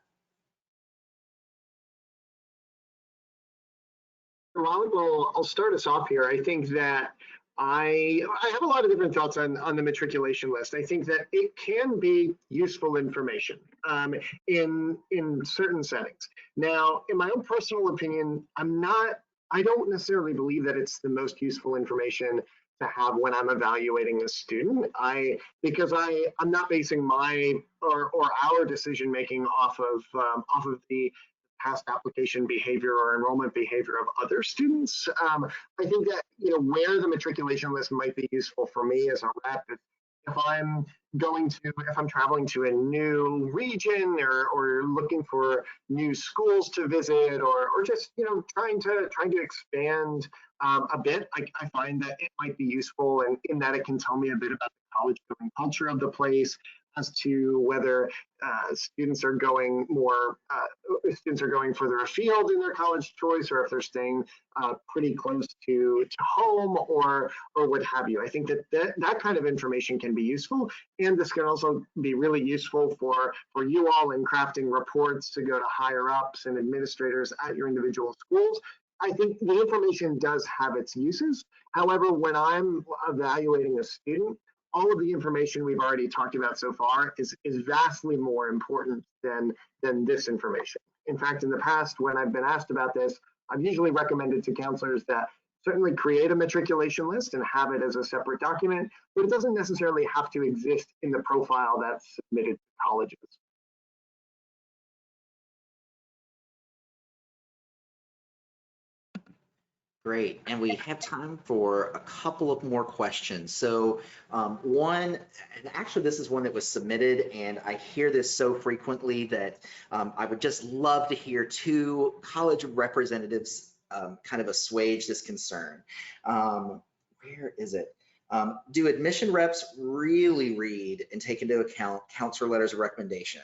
Well, I'll start us off here. I think that I have a lot of different thoughts on the matriculation list. I think that it can be useful information in certain settings. Now, in my own personal opinion, I don't necessarily believe that it's the most useful information to have when I'm evaluating a student. Because I'm not basing my or our decision making off of the past application behavior or enrollment behavior of other students. I think that, where the matriculation list might be useful for me as a rep, if I'm traveling to a new region or looking for new schools to visit or just, trying to expand a bit, I find that it might be useful in that it can tell me a bit about the college going culture of the place, as to whether students are going further afield in their college choice, or if they're staying pretty close to home or what have you. I think that kind of information can be useful, and this can also be really useful for you all in crafting reports to go to higher ups and administrators at your individual schools. I think the information does have its uses. However, when I'm evaluating a student, all of the information we've already talked about so far is vastly more important than this information. In fact, in the past, when I've been asked about this, I've usually recommended to counselors that certainly create a matriculation list and have it as a separate document, but it doesn't necessarily have to exist in the profile that's submitted to colleges. Great, and we have time for a couple of more questions. So one, and actually this is one that was submitted, and I hear this so frequently that I would just love to hear two college representatives kind of assuage this concern. Where is it? Do admission reps really read and take into account counselor letters of recommendation?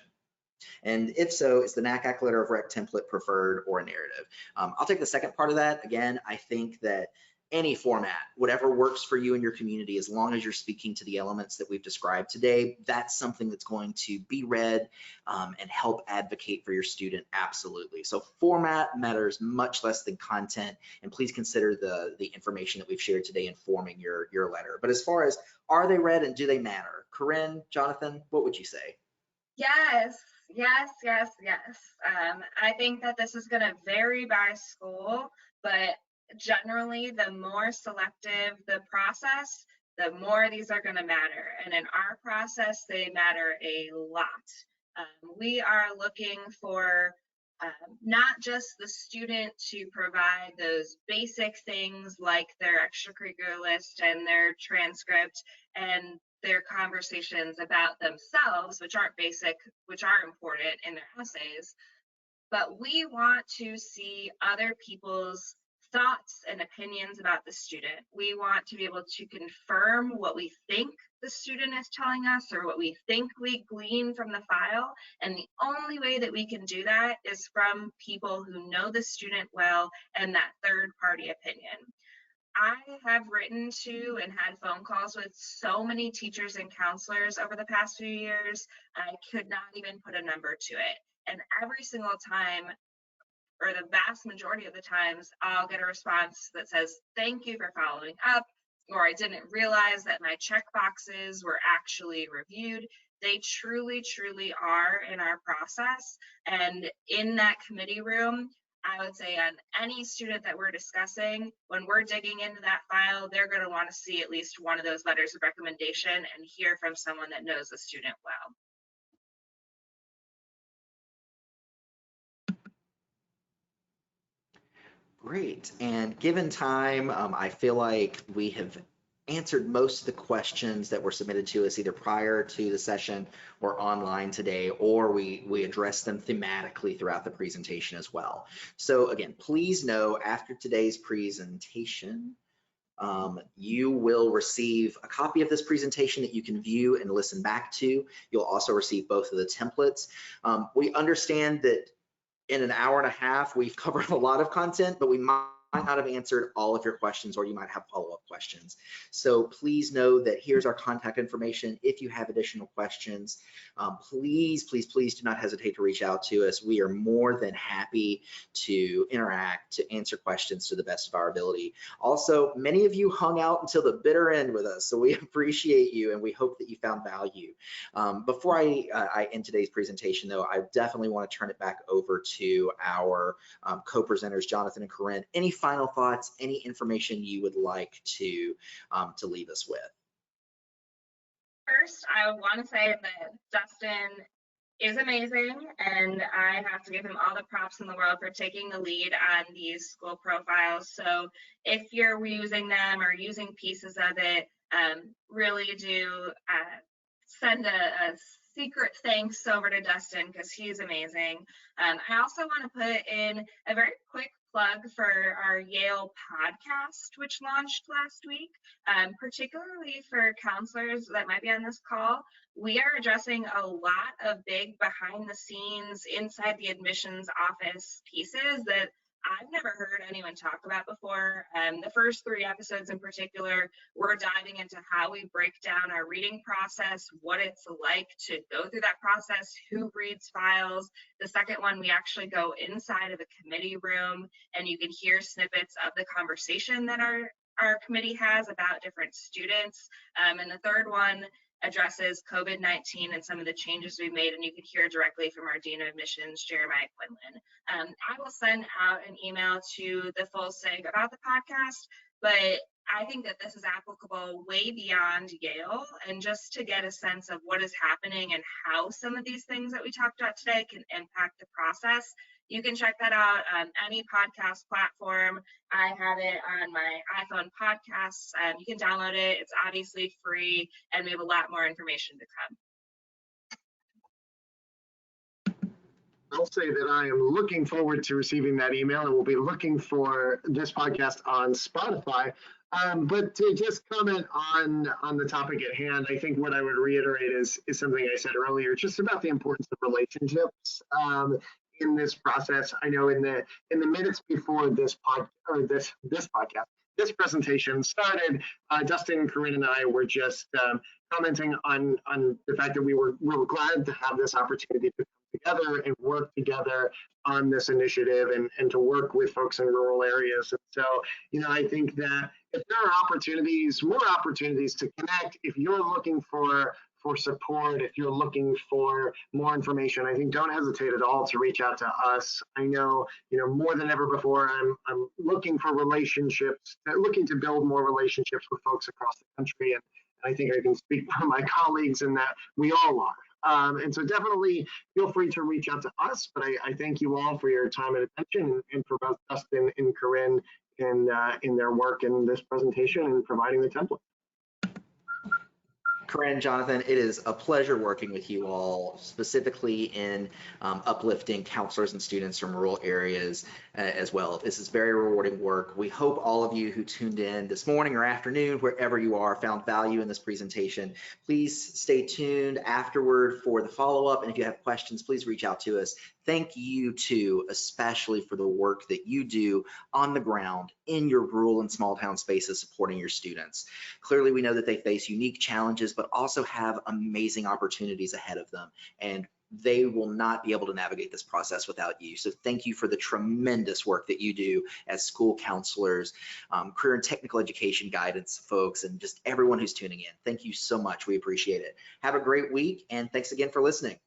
And if so, is the NACAC letter of rec template preferred or a narrative? I'll take the second part of that. Again, I think that any format, whatever works for you and your community, as long as you're speaking to the elements that we've described today, that's something that's going to be read and help advocate for your student, absolutely. So format matters much less than content, and please consider the information that we've shared today informing your letter. But as far as are they read and do they matter? Corinne, Jonathan, what would you say? Yes. I think that this is going to vary by school, but generally the more selective the process, the more these are going to matter. And in our process, they matter a lot. We are looking for not just the student to provide those basic things like their extracurricular list and their transcript and their conversations about themselves, which aren't basic, which are important in their essays, but we want to see other people's thoughts and opinions about the student. We want to be able to confirm what we think the student is telling us or what we think we glean from the file. And the only way that we can do that is from people who know the student well and that third-party opinion. I have written to and had phone calls with so many teachers and counselors over the past few years, I could not even put a number to it. And every single time, or the vast majority of the times, I'll get a response that says, thank you for following up, or I didn't realize that my check boxes were actually reviewed. They truly, truly are in our process. And in that committee room, I would say on any student that we're discussing, when we're digging into that file, they're going to want to see at least one of those letters of recommendation and hear from someone that knows the student well. Great. And given time, I feel like we have answered most of the questions that were submitted to us either prior to the session or online today, or we addressed them thematically throughout the presentation as well. So again, please know after today's presentation, you will receive a copy of this presentation that you can view and listen back to. You'll also receive both of the templates. We understand that in an hour and a half, we've covered a lot of content, but we might not have answered all of your questions, or you might have follow-up questions. So please know that here's our contact information. If you have additional questions, please do not hesitate to reach out to us. We are more than happy to interact, to answer questions to the best of our ability. Also, many of you hung out until the bitter end with us, so we appreciate you and we hope that you found value. Before I end today's presentation, though, I definitely want to turn it back over to our co-presenters, Jonathan and Corinne. Any final thoughts, any information you would like to leave us with? First, I want to say that Dustin is amazing, and I have to give him all the props in the world for taking the lead on these school profiles. So if you're using them or using pieces of it, really do send a secret thanks over to Dustin, because he's amazing. I also want to put in a very quick plug for our Yale podcast, which launched last week, particularly for counselors that might be on this call. We are addressing a lot of big behind the scenes, inside the admissions office pieces that I've never heard anyone talk about before. The first 3 episodes in particular, we're diving into how we break down our reading process, what it's like to go through that process, who reads files. The second one, we actually go inside of the committee room and you can hear snippets of the conversation that our committee has about different students. And the third one addresses COVID-19 and some of the changes we made, and you can hear directly from our Dean of Admissions, Jeremiah Quinlan. I will send out an email to the full SIG about the podcast, but I think that this is applicable way beyond Yale, and just to get a sense of what is happening and how some of these things that we talked about today can impact the process. You can check that out on any podcast platform. I have it on my iPhone podcasts. You can download it. It's obviously free, and we have a lot more information to come. I'll say that I am looking forward to receiving that email, and we'll be looking for this podcast on Spotify. But to just comment on the topic at hand, I think what I would reiterate is something I said earlier, just about the importance of relationships in this process. I know in the minutes before this presentation started, Dustin and Corinne and I were just commenting on the fact that we were glad to have this opportunity to come together and work together on this initiative and to work with folks in rural areas. And so, I think that if there are more opportunities to connect, if you're looking for support, if you're looking for more information, I think don't hesitate at all to reach out to us. I know, more than ever before, I'm looking for relationships, looking to build more relationships with folks across the country. And I think I can speak for my colleagues in that we all are. And so definitely feel free to reach out to us, but I thank you all for your time and attention, and for both Dustin and Corinne in their work in this presentation and providing the template. Corinne, Jonathan, it is a pleasure working with you all, specifically in uplifting counselors and students from rural areas as well. This is very rewarding work. We hope all of you who tuned in this morning or afternoon, wherever you are, found value in this presentation. Please stay tuned afterward for the follow-up, and if you have questions, please reach out to us. Thank you too, especially for the work that you do on the ground in your rural and small town spaces supporting your students. Clearly, we know that they face unique challenges, but also have amazing opportunities ahead of them. And they will not be able to navigate this process without you. So thank you for the tremendous work that you do as school counselors, career and technical education guidance folks, and just everyone who's tuning in. Thank you so much. We appreciate it. Have a great week, and thanks again for listening.